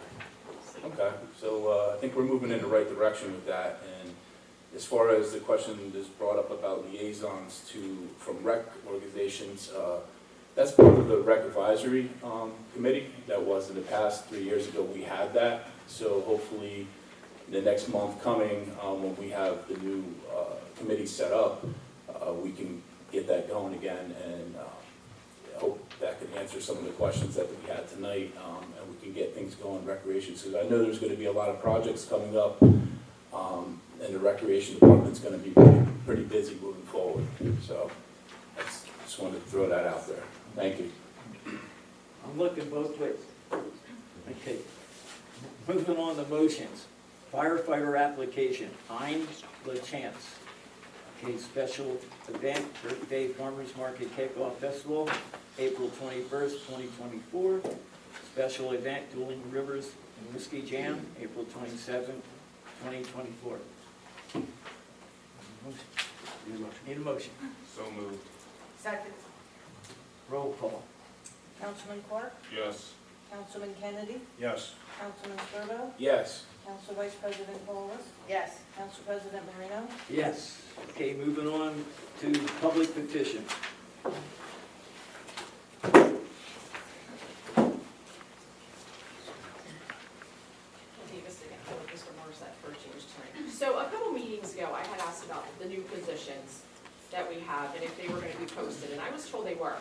Okay, so I think we're moving in the right direction with that. And as far as the question that's brought up about liaisons from rec organizations, that's part of the rec advisory committee that was in the past. 3 years ago we had that. So hopefully the next month coming, when we have the new committee set up, we can get that going again, and hope that can answer some of the questions that we had tonight, and we can get things going recreation. So I know there's going to be a lot of projects coming up, and the recreation department's going to be pretty busy moving forward. So I just wanted to throw that out there. Thank you. I'm looking both ways. Okay. Moving on to motions. Firefighter application, Heinz LaChance. Okay, special event, Birthday Farmers Market Kickoff Festival, April 21st, 2024. Special event, Dueling Rivers and Whiskey Jam, April 27th, 2024. Need a motion. So moved. Second. Roll call. Councilman Clark? Yes. Councilman Kennedy? Yes. Councilman Scuro? Yes. Council Vice President Paulus? Yes. Council President Marino? Yes. Okay, moving on to public petition. So a couple meetings ago, I had asked about the new positions that we have and if they were going to be posted, and I was told they were.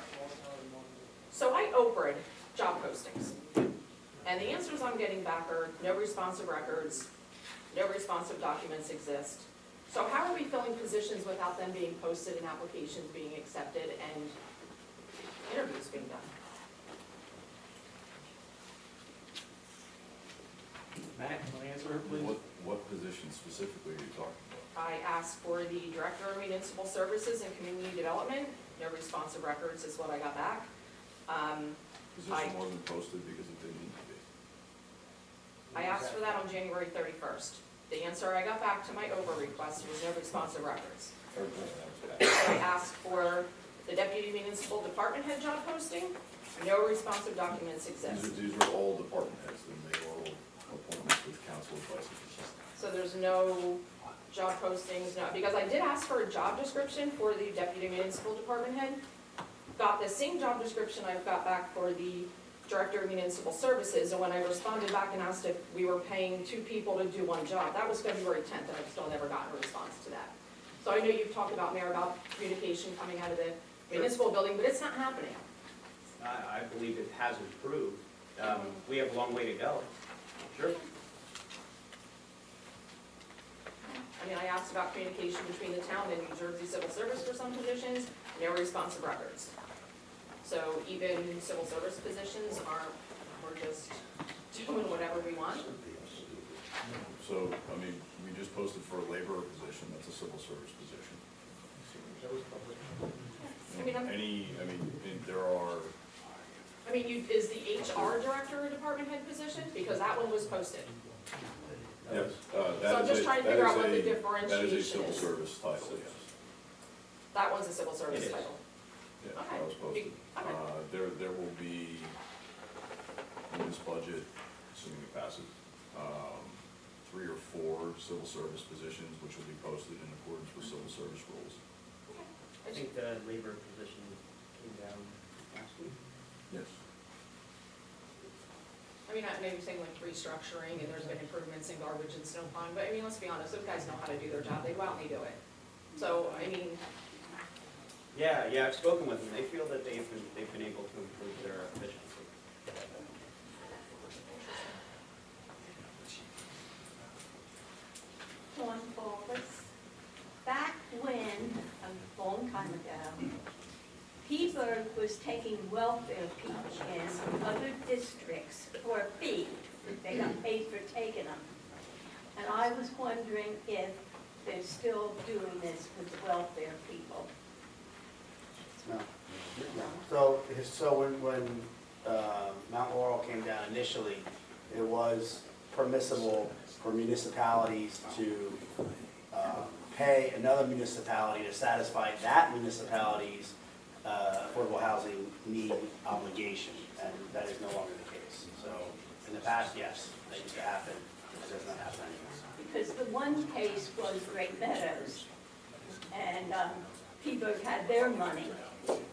So I opened job postings, and the answers I'm getting back are no responsive records, no responsive documents exist. So how are we filling positions without them being posted and applications being accepted and interviews being done? Matt, can I answer her, please? What position specifically are you talking about? I asked for the Director of Municipal Services and Community Development. No responsive records is what I got back. Position wasn't posted because it didn't need to be. I asked for that on January 31st. The answer I got back to my over request was no responsive records. I asked for the deputy municipal department head job posting, no responsive documents exist. These are all department heads, and they are all appointments with council advice. So there's no job postings, no, because I did ask for a job description for the deputy municipal department head. Got the same job description I've got back for the director of municipal services, and when I responded back and asked if we were paying 2 people to do 1 job, that was February 10th, and I've still never gotten a response to that. So I know you've talked about, Mayor, about communication coming out of the municipal building, but it's not happening. I believe it has improved. We have a long way to go. Sure. I mean, I asked about communication between the town and New Jersey Civil Service for some positions, no responsive records. So even civil service positions we're just doing whatever we want. So, I mean, we just posted for a laborer position, that's a civil service position. There are. I mean, is the HR director a department head position? Because that one was posted. Yes. So I'm just trying to figure out what the differentiation That is a is. civil service title, yes. That one's a civil service It is. title. Yeah, Okay. that was posted. Okay. There will be, in this budget, assuming it passes, 3 or 4 civil service positions, which will be posted in accordance with civil service rules. I think the labor position came down last week. Yes. I mean, maybe saying like restructuring and there's been improvements in garbage and snow plowing, but I mean, let's be honest, those guys know how to do their job. They go out and they do it. So, I mean, Yeah, I've spoken with them. They feel that they've been able to improve their efficiency. Going forwards, back when, a long time ago, Peaburg was taking welfare people in from other districts for a fee. They got paid for taking them. And I was wondering if they're still doing this with the welfare people. No. So when Mount Laurel came down initially, it was permissible for municipalities to pay another municipality to satisfy that municipality's affordable housing need obligation, and that is no longer the case. So in the past, yes, that used to happen, it does not happen anymore. Because the one case was Great Meadows, and Peaburg had their money,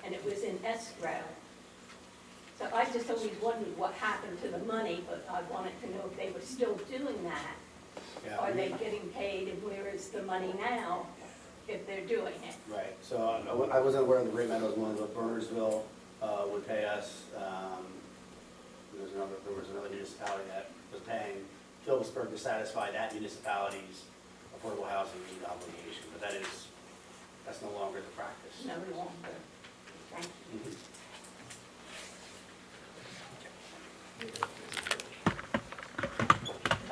and it was in escrow. So I just always wondered what happened to the money, but I wanted to know if they were still doing that. Yeah. Are they getting paid, and where is the money now, if they're doing it? Right, so I wasn't aware of the Great Meadows one, but Burnersville would pay us. There was another municipality that was paying Phillipsburg to satisfy that municipality's affordable housing need obligation, but that's no longer the practice. No longer. Thank you.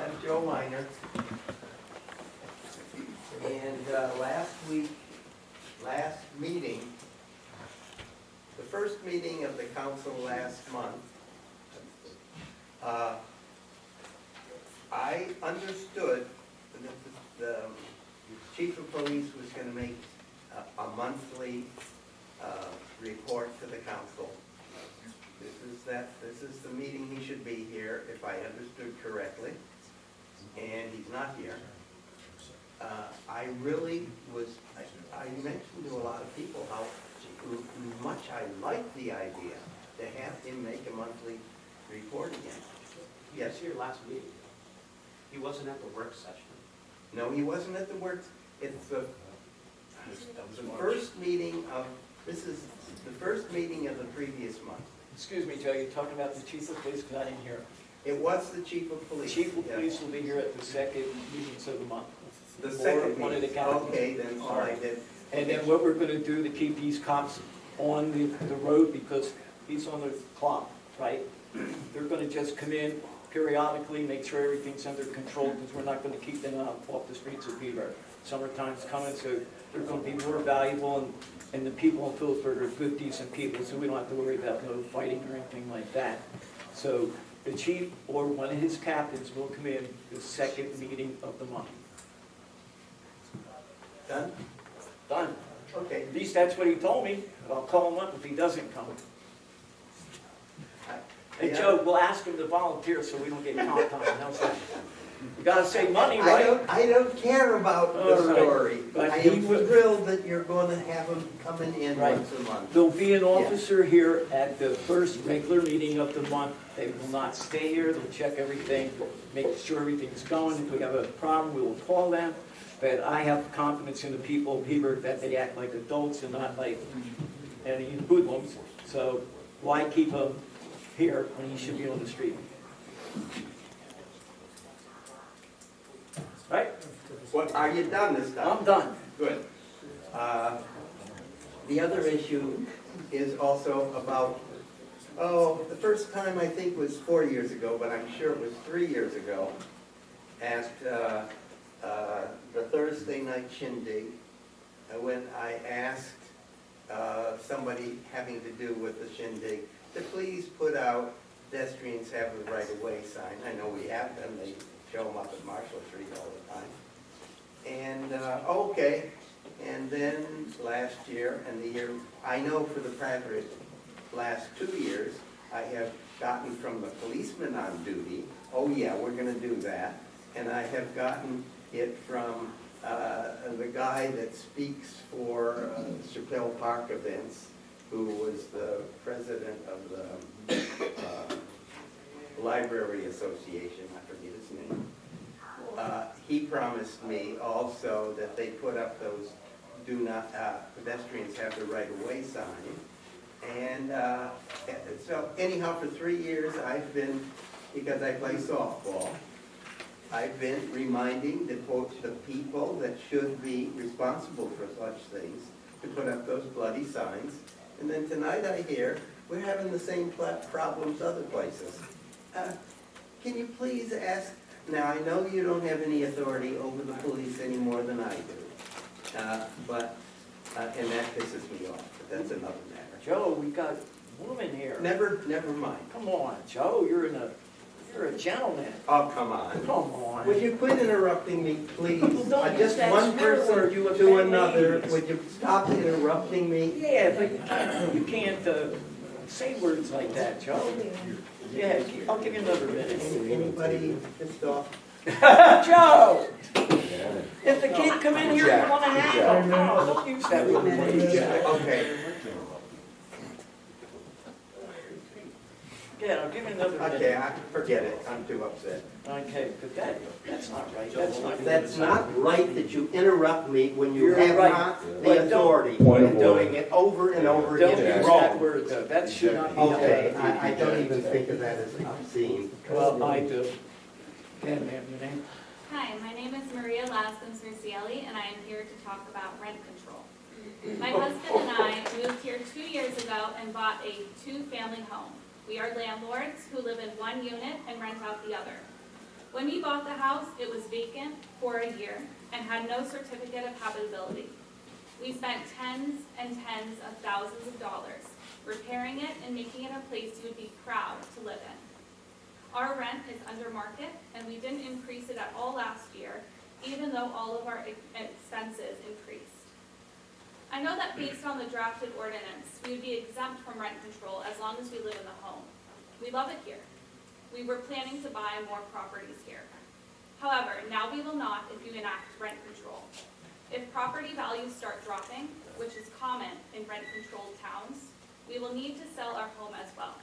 I'm Joe Minor. And last meeting, the first meeting of the council last month, I understood that the chief of police was going to make a monthly report to the council. This is the meeting he should be here, if I understood correctly, and he's not here. I mentioned to a lot of people how much I like the idea to have him make a monthly report again. He was here last week. He wasn't at the work session. No, he wasn't at the work, it's the first meeting of, this is the first meeting of the previous month. Excuse me, Joe, you're talking about the chief of police, because I didn't hear. It was the chief of police. Chief of police will be here at the second meetings of the month. The Or second one of the meeting, counties. okay, then, all right, then. And then what we're gonna do to keep these cops on the road, because he's on the clock, right? They're gonna just come in periodically, make sure everything's under control, because we're not gonna keep them off the streets of Peaburg. Summertime's coming, so they're gonna be more valuable, and the people in Phillipsburg are good, decent people, so we don't have to worry about no fighting or anything like that. So the chief or one of his captains will come in the second meeting of the month. Done? Done. Okay. At least that's what he told me. I'll call him up if he doesn't come. Hey, Joe, we'll ask him to volunteer so we don't get comp time. How's that? You gotta save money, right? I don't care about the All right. story. But I he am will- thrilled that you're gonna have him coming in Right. once a month. There'll be an officer here at the first regular meeting of the month. They will not stay here. They'll check everything, make sure everything's going. If we have a problem, we will call them. But I have confidence in the people of Hebert that they act like adults and not like any hoodlums. So why keep them here when he should be on the street? Right? What, are you done this time? I'm done. Good. The other issue is also about, the first time I think was 4 years ago, but I'm sure it was 3 years ago, at the Thursday night shindig, when I asked somebody having to do with the shindig to please put out pedestrians have the right-of-way sign. I know we have them. They show them up at Marshall Street all the time. And, okay. And then last year and the year, I know for the last 2 years, I have gotten from the policeman on duty, oh yeah, we're gonna do that. And I have gotten it from the guy that speaks for Chappelle Park events, who was the president of the Library Association, I forget his name. He promised me also that they put up those do not, pedestrians have the right-of-way sign. And so anyhow, for 3 years, I've been, because I play softball, I've been reminding the people that should be responsible for such things to put up those bloody signs. And then tonight I hear we're having the same problems other places. Can you please ask, now I know you don't have any authority over the police any more than I do, and that pisses me off, but that's another matter. Joe, we got a woman here. Never mind. Come on, Joe, you're a gentleman. Oh, come on. Come on. Would you quit interrupting me, please? Don't use Just that one swear person word, you to offend another. ladies. Would you stop interrupting me? Yeah, but you can't say words like that, Joe. Yeah, I'll give you another minute. Anybody pissed off? Joe! If the kid come in here, you want to have him. No, don't use that word. Okay. Yeah, I'll give you another minute. Okay, forget it. I'm too upset. Okay, but that's not right. That's not. That's not right that you interrupt me when you You're have right. not But the don't- authority. Point You're of doing order. it over and over Don't again. use Wrong. that word, though. That should not be done. Okay, I don't even think of that as obscene. Well, I do. Okay, ma'am, your name? Hi, my name is Maria Lascons-Ricielli, and I am here to talk about rent control. My husband and I moved here 2 years ago and bought a two-family home. We are landlords who live in one unit and rent out the other. When we bought the house, it was vacant for a year and had no certificate of habitability. We spent tens and tens of thousands of dollars repairing it and making it a place you would be proud to live in. Our rent is under market, and we didn't increase it at all last year, even though all of our expenses increased. I know that based on the drafted ordinance, we would be exempt from rent control as long as we live in the home. We love it here. We were planning to buy more properties here. However, now we will not if you enact rent control. If property values start dropping, which is common in rent-controlled towns, we will need to sell our home as well.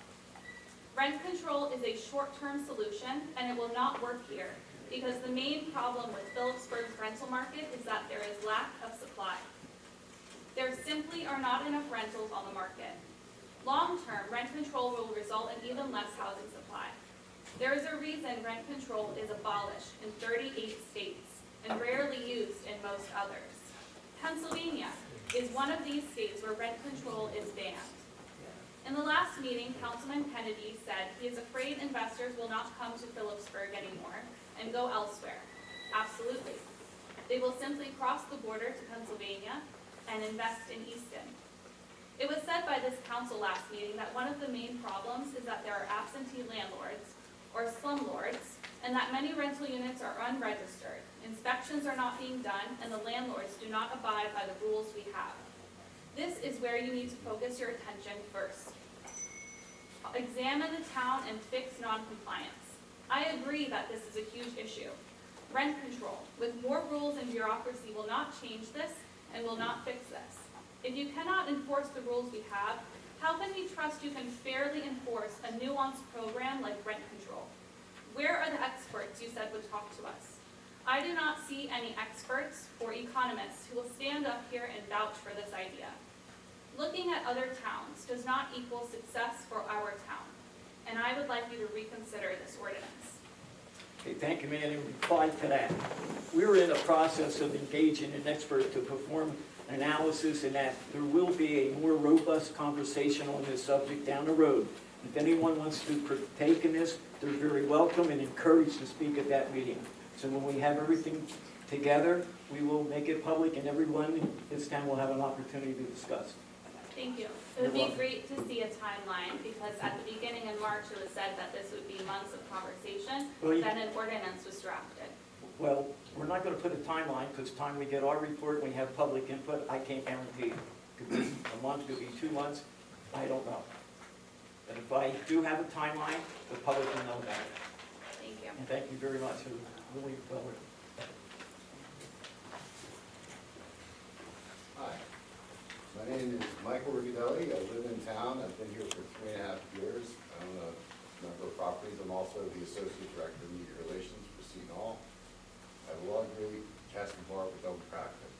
Rent control is a short-term solution, and it will not work here because the main problem with Phillipsburg's rental market is that there is lack of supply. There simply are not enough rentals on the market. Long-term, rent control will result in even less housing supply. There is a reason rent control is abolished in 38 states and rarely used in most others. Pennsylvania is one of these states where rent control is banned. In the last meeting, Councilman Kennedy said he is afraid investors will not come to Phillipsburg anymore and go elsewhere. Absolutely. They will simply cross the border to Pennsylvania and invest in Easton. It was said by this council last meeting that one of the main problems is that there are absentee landlords or slumlords, and that many rental units are unregistered. Inspections are not being done, and the landlords do not abide by the rules we have. This is where you need to focus your attention first. Examine the town and fix noncompliance. I agree that this is a huge issue. Rent control, with more rules and bureaucracy, will not change this and will not fix this. If you cannot enforce the rules we have, how can we trust you can fairly enforce a nuanced program like rent control? Where are the experts you said would talk to us? I do not see any experts or economists who will stand up here and vouch for this idea. Looking at other towns does not equal success for our town, and I would like you to reconsider this ordinance. Okay, thank you, ma'am. In reply to that, we're in a process of engaging an expert to perform an analysis, and that there will be a more robust conversation on this subject down the road. If anyone wants to partake in this, they're very welcome and encouraged to speak at that meeting. So when we have everything together, we will make it public, and everyone in this town will have an opportunity to discuss. Thank you. It would be great to see a timeline, because at the beginning in March, it was said that this would be months of conversation, then an ordinance was drafted. Well, we're not going to put a timeline, because time we get our report, we have public input, I can't guarantee. It could be a month, could be 2 months, I don't know. But if I do have a timeline, the public will know about it. Thank you. And thank you very much. It was really well written. Hi, my name is Michael Rigadelli. I live in town. I've been here for 3.5 years. I own a number of properties. I'm also the Associate Director of Media Relations for Seton Hall. I have a law degree, Castle Bar, but don't practice.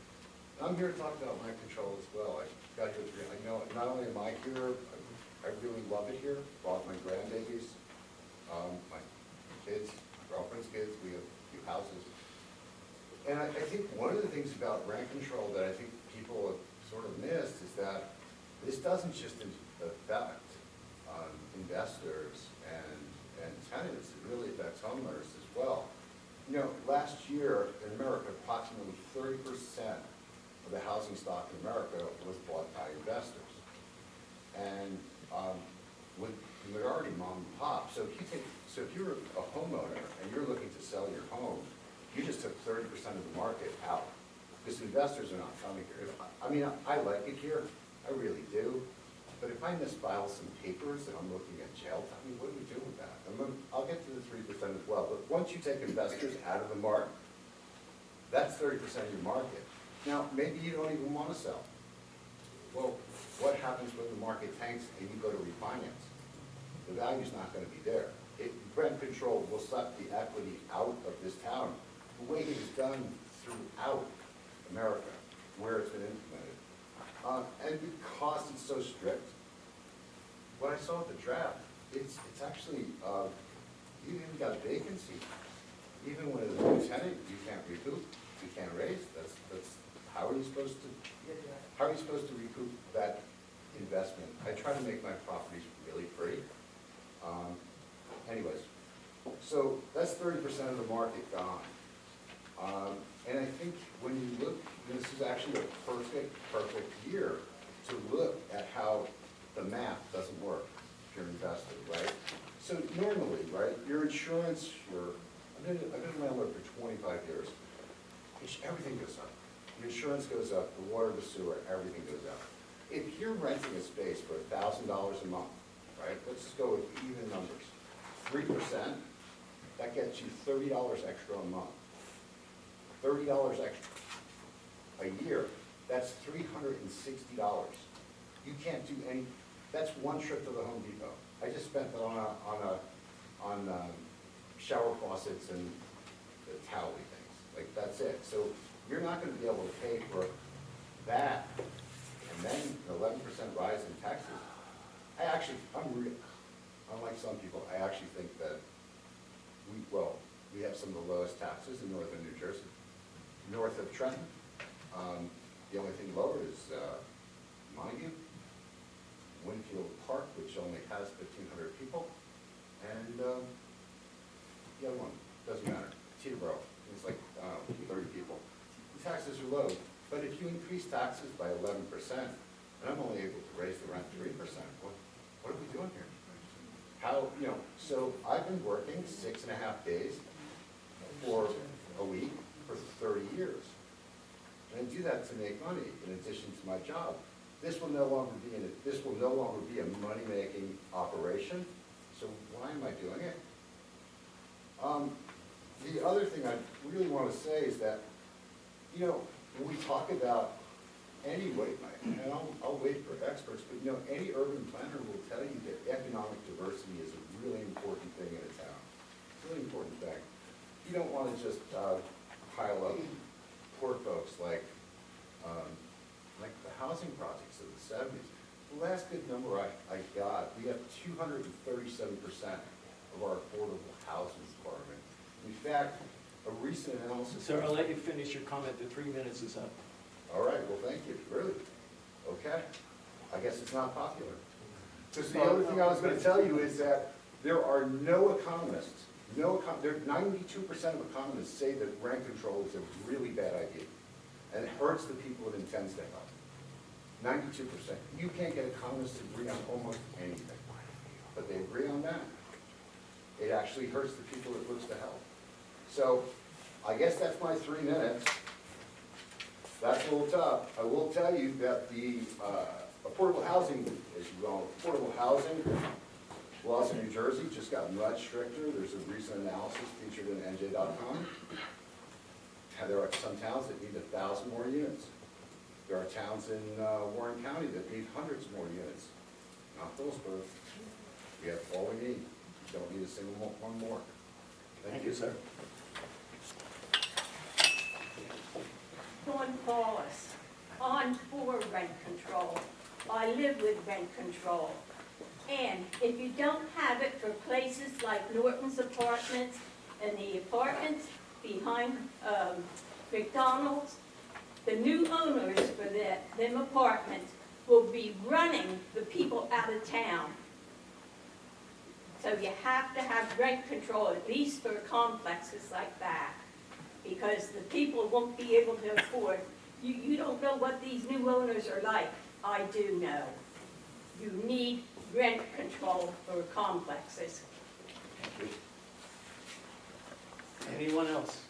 And I'm here to talk about rent control as well. I got here I know not only am I here, I really love it here. Brought my grandbabies, my kids, girlfriend's kids. We have a few houses. And I think one of the things about rent control that I think people have sort of missed is that this doesn't just affect investors and tenants, it really affects homeowners as well. You know, last year in America, approximately 30% of the housing stock in America was bought by investors. And with the majority mom and pop, so if you're a homeowner and you're looking to sell your home, you just took 30% of the market out, because investors are not coming here. I mean, I like it here, I really do, but if I misfile some papers and I'm looking at jail time, I mean, what do we do with that? I'll get to the 3% as well, but once you take investors out of the market, that's 30% of your market. Now, maybe you don't even want to sell. Well, what happens when the market tanks and you go to refinance? The value's not going to be there. Rent control will suck the equity out of this town, the way it is done throughout America, where it's been implemented. And because it's so strict, what I saw at the draft, it's actually, you even got a vacancy. Even when it's a new tenant, you can't recoup, you can't raise. That's how are you supposed to recoup that investment? I try to make my properties really free. Anyways, so that's 30% of the market gone. And I think when you look, this is actually a perfect year to look at how the math doesn't work if you're invested, right? So normally, right, your insurance, I've been a landlord for 25 years. Everything goes up. Your insurance goes up, the water, the sewer, everything goes up. If you're renting a space for $1,000 a month, right, let's just go with even numbers. 3%, that gets you $30 extra a month. $30 extra a year, that's $360. You can't do any, that's one trip to the Home Depot. I just spent that on shower faucets and the towel things, like that's it. So you're not gonna be able to pay for that, and then an 11% rise in taxes. Unlike some people, I actually think that we have some of the lowest taxes in northern New Jersey. North of Trenton, the only thing lower is Montague, Winfield Park, which only has 1,500 people, and the other one, doesn't matter, Teterboro, it's like 30 people. The taxes are low, but if you increase taxes by 11%, and I'm only able to raise the rent 3%, what are we doing here? how, so I've been working 6.5 days for a week for 30 years. And I do that to make money in addition to my job. This will no longer be a money-making operation, so why am I doing it? The other thing I really want to say is that, when we talk about any way, and I'll wait for experts, but any urban planner will tell you that economic diversity is a really important thing in a town. It's a really important thing. You don't want to just pile up poor folks like the housing projects of the 70s. The last good number I got, we have 237% of our affordable housing department. In fact, a recent analysis. Sir, I'll let you finish your comment. The 3 minutes is up. All right, well, thank you. Really? Okay. I guess it's not popular. Because the other thing I was going to tell you is that there are no economists, 92% of economists say that rent control is a really bad idea. And it hurts the people it intends to help. 92%. You can't get economists to agree on almost anything. But they agree on that. It actually hurts the people it looks to help. So I guess that's my 3 minutes. That's a little tough. I will tell you that the affordable housing, as you know, affordable housing laws in New Jersey just got much stricter. There's a recent analysis featured in NJ.com. There are some towns that need 1,000 more units. There are towns in Warren County that need hundreds more units. Not Phillipsburg. We have all we need. We don't need a single one more. Thank you, sir. Dawn Paulus, on for rent control. I live with rent control. And if you don't have it for places like Norton's Apartments and the apartments behind McDonald's, the new owners for them apartments will be running the people out of town. So you have to have rent control, at least for complexes like that, because the people won't be able to afford. You don't know what these new owners are like. I do know. You need rent control for complexes. Anyone else?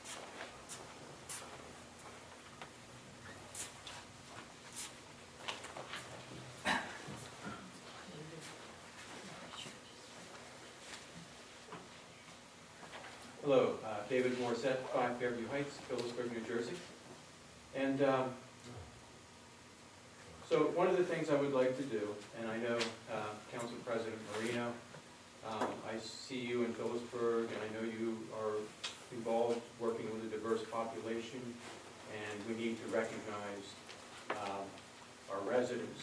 Hello, David Morissette, 5 Fairview Heights, Phillipsburg, New Jersey. And so one of the things I would like to do, and I know Council President Marino, I see you in Phillipsburg, and I know you are involved working with a diverse population, and we need to recognize our residents.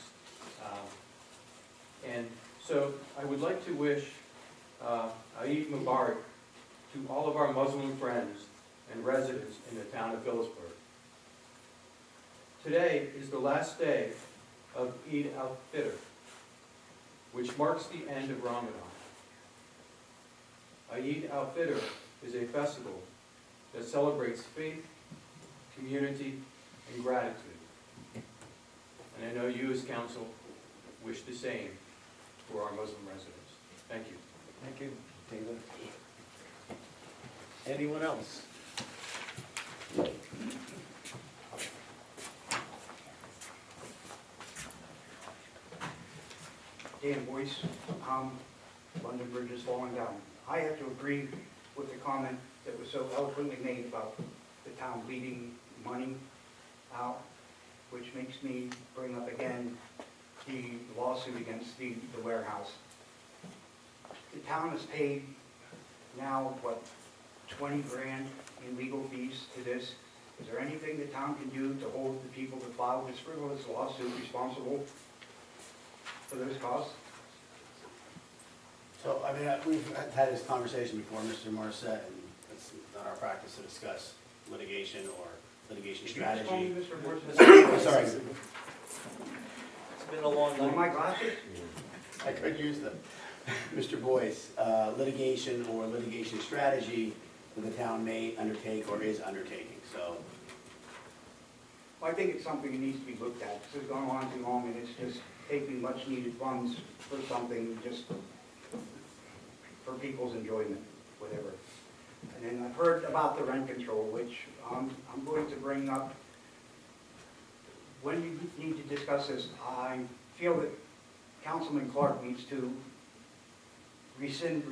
And so I would like to wish Eid Mubarak to all of our Muslim friends and residents in the town of Phillipsburg. Today is the last day of Eid al-Fitr, which marks the end of Ramadan. Eid al-Fitr is a festival that celebrates faith, community, and gratitude. And I know you as council wish the same for our Muslim residents. Thank you. Thank you, David. Anyone else? Dan Boyce, London Bridge is falling down. I have to agree with the comment that was so eloquently made about the town bleeding money out, which makes me bring up again the lawsuit against the warehouse. The town has paid now, what, 20 grand in legal fees to this. Is there anything the town can do to hold the people that filed this frivolous lawsuit responsible for those costs? So, I mean, we've had this conversation before, Mr. Morissette, and it's not our practice to discuss litigation or litigation strategy. Can you just call me Mr. Morissette? I'm sorry. It's been a long night. My glasses? I could use them. Mr. Boyce, litigation or litigation strategy that the town may undertake or is undertaking, so. Well, I think it's something that needs to be looked at. This has gone on too long, and it's just taking much-needed funds for something just for people's enjoyment, whatever. And then I've heard about the rent control, which I'm going to bring up. When you need to discuss this, I feel that Councilman Clark needs to rescind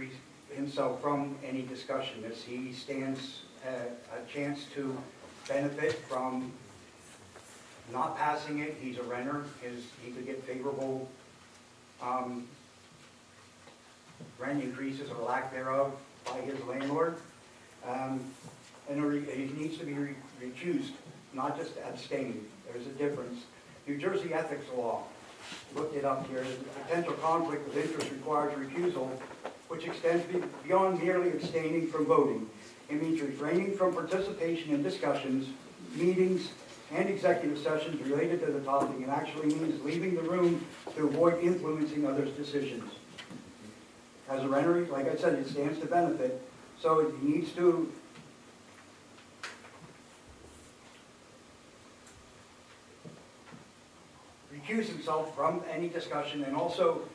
himself from any discussion, as he stands a chance to benefit from not passing it. He's a renter. He could get favorable rent increases or lack thereof by his landlord. And he needs to be recused, not just abstain. There's a difference. New Jersey ethics law, looked it up here, the potential conflict of interest requires recusal, which extends beyond merely abstaining from voting. It means refraining from participation in discussions, meetings, and executive sessions related to the topic, and actually means leaving the room to avoid influencing others' decisions. As a renter, like I said, it stands to benefit, so he needs to recuse himself from any discussion, and also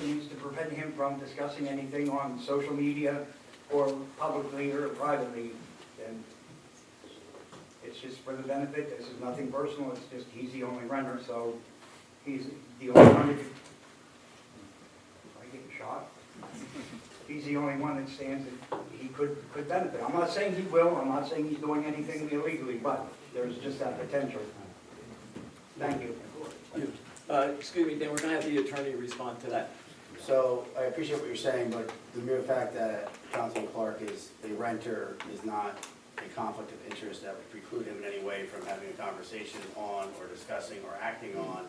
needs to prevent him from discussing anything on social media or publicly or privately. And it's just for the benefit. This is nothing personal. It's just he's the only renter, so he's the only one that could, am I getting shot? He's the only one that stands that he could benefit. I'm not saying he will. I'm not saying he's doing anything illegally, but there's just that potential. Thank you. Excuse me, then we're going to have the attorney respond to that. So I appreciate what you're saying, but the mere fact that Councilman Clark is a renter is not a conflict of interest that would preclude him in any way from having a conversation on or discussing or acting on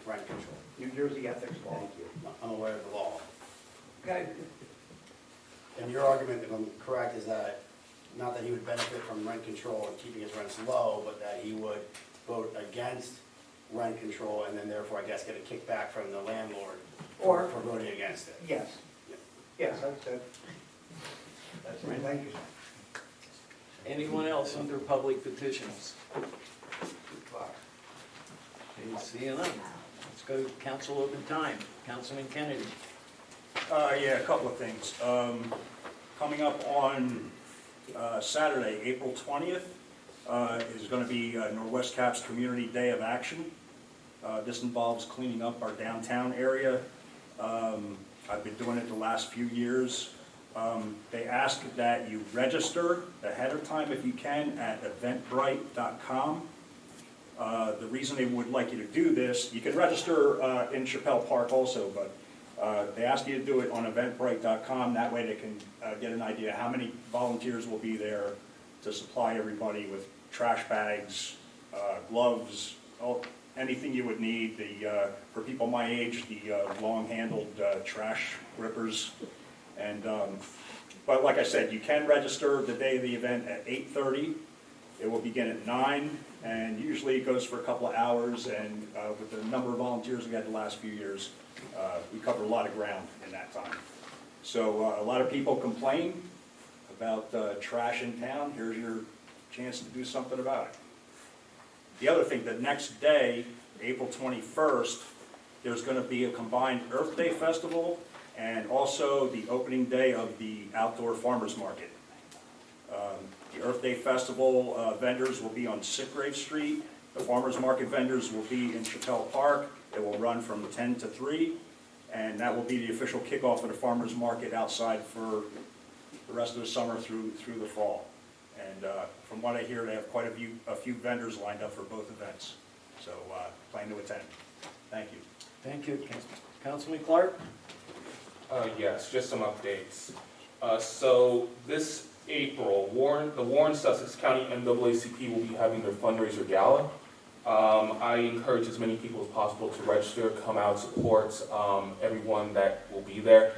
rent control. New Jersey ethics law. Thank you. I'm aware of the law. Okay. And your argument, if I'm correct, is that not that he would benefit from rent control and keeping his rents low, but that he would vote against rent control and then therefore, I guess, get a kickback from the landlord for voting against it. Yes. Yes, that's it. That's right. Thank you. Anyone else under public petitions? Seeing none. Let's go to council open time. Councilman Kennedy. Yeah, a couple of things. Coming up on Saturday, April 20th, is going to be Northwest Cap's Community Day of Action. This involves cleaning up our downtown area. I've been doing it the last few years. They ask that you register ahead of time if you can at eventbrite.com. The reason they would like you to do this, you can register in Chappelle Park also, but they ask you to do it on eventbrite.com. That way they can get an idea how many volunteers will be there to supply everybody with trash bags, gloves, anything you would need. For people my age, the long-handled trash rippers. And but like I said, you can register the day of the event at 8:30. It will begin at 9, and usually it goes for a couple of hours. And with the number of volunteers we had the last few years, we cover a lot of ground in that time. So a lot of people complain about trash in town. Here's your chance to do something about it. The other thing, the next day, April 21st, there's going to be a combined Earth Day Festival and also the opening day of the outdoor farmers market. The Earth Day Festival vendors will be on Sitgrave Street. The farmers market vendors will be in Chappelle Park. It will run from 10 to 3, and that will be the official kickoff of the farmers market outside for the rest of the summer through the fall. And from what I hear, they have quite a few vendors lined up for both events. So plan to attend. Thank you. Thank you. Councilman Clark? Yes, just some updates. So this April, the Warren Sussex County NAACP will be having their fundraiser gala. I encourage as many people as possible to register, come out, support everyone that will be there.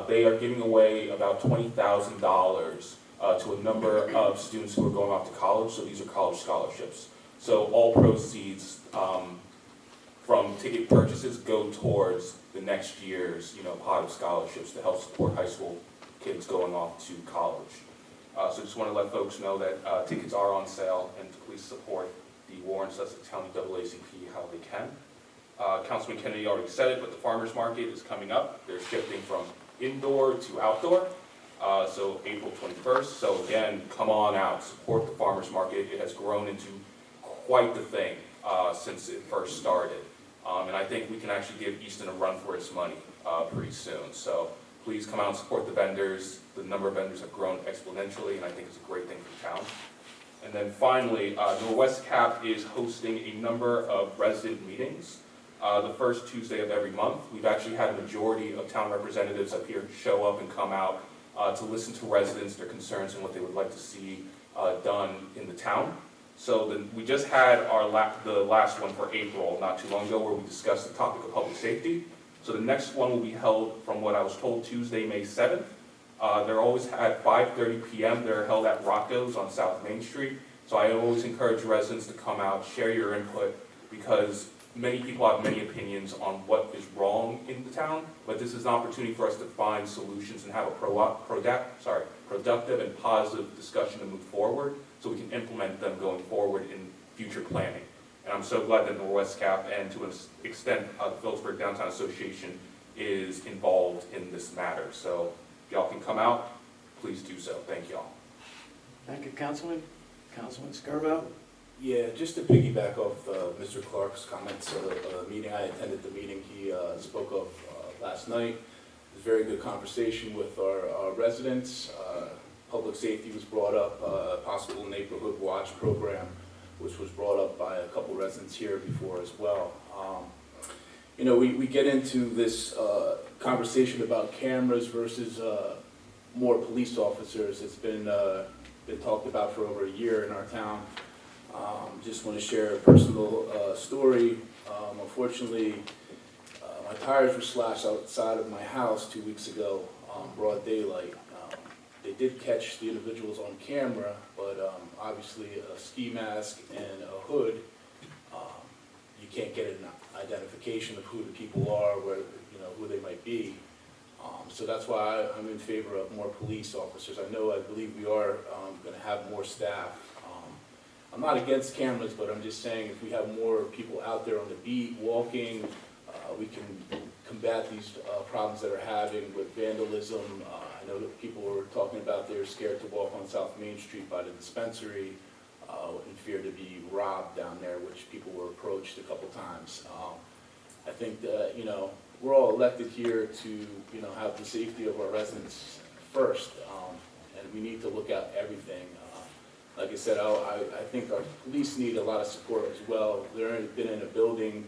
They are giving away about $20,000 to a number of students who are going off to college, so these are college scholarships. So all proceeds from ticket purchases go towards the next year's pot of scholarships to help support high school kids going off to college. So just want to let folks know that tickets are on sale, and to please support the Warren Sussex County NAACP how they can. Councilman Kennedy already said it, but the farmers market is coming up. They're shifting from indoor to outdoor. So April 21st. So again, come on out, support the farmers market. It has grown into quite the thing since it first started. And I think we can actually give Easton a run for its money pretty soon. So please come out and support the vendors. The number of vendors have grown exponentially, and I think it's a great thing for town. And then finally, Northwest Cap is hosting a number of resident meetings the first Tuesday of every month. We've actually had a majority of town representatives up here show up and come out to listen to residents, their concerns, and what they would like to see done in the town. So we just had the last one for April, not too long ago, where we discussed the topic of public safety. So the next one will be held, from what I was told, Tuesday, May 7th. They're always at 5:30 p.m. They're held at Rocco's on South Main Street. So I always encourage residents to come out, share your input, because many people have many opinions on what is wrong in the town, but this is an opportunity for us to find solutions and have a productive and positive discussion to move forward so we can implement them going forward in future planning. And I'm so glad that Northwest Cap and to an extent the Phillipsburg Downtown Association is involved in this matter. So if y'all can come out, please do so. Thank y'all. Thank you, Councilman. Councilman Scuro. Yeah, just to piggyback off Mr. Clark's comments of the meeting, I attended the meeting he spoke of last night. It was a very good conversation with our residents. Public safety was brought up, possible neighborhood watch program, which was brought up by a couple residents here before as well. You know, we get into this conversation about cameras versus more police officers. It's been talked about for over a year in our town. Just want to share a personal story. Unfortunately, my tires were slashed outside of my house 2 weeks ago, broad daylight. They did catch the individuals on camera, but obviously a ski mask and a hood, you can't get an identification of who the people are, where who they might be. So that's why I'm in favor of more police officers. I believe we are going to have more staff. I'm not against cameras, but I'm just saying if we have more people out there on the beat walking, we can combat these problems that are having with vandalism. I know that people were talking about they're scared to walk on South Main Street by the dispensary in fear to be robbed down there, which people were approached a couple times. I think that, we're all elected here to, have the safety of our residents first, and we need to look at everything. Like I said, I think our police need a lot of support as well. They've been in a building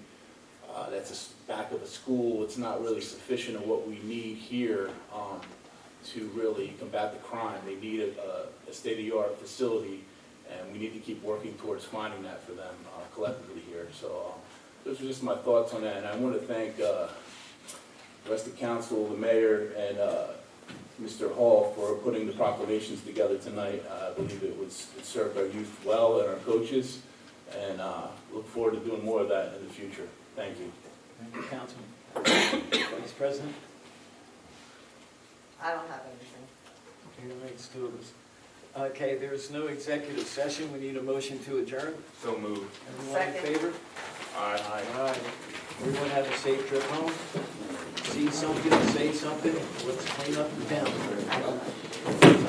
that's the back of a school. It's not really sufficient of what we need here to really combat the crime. They need a state-of-the-art facility, and we need to keep working towards finding that for them collectively here. So those are just my thoughts on that, and I want to thank the rest of council, the mayor, and Mr. Hall for putting the proclamations together tonight. I believe it served our youth well and our coaches, and look forward to doing more of that in the future. Thank you. Thank you, Councilman. Vice President. I don't have anything. Okay, that makes two of us. Okay, there's no executive session. We need a motion to adjourn. So moved. Everyone in Second. favor? Aye. Aye. Everyone have a safe trip home. See something, say something. Let's clean up the town.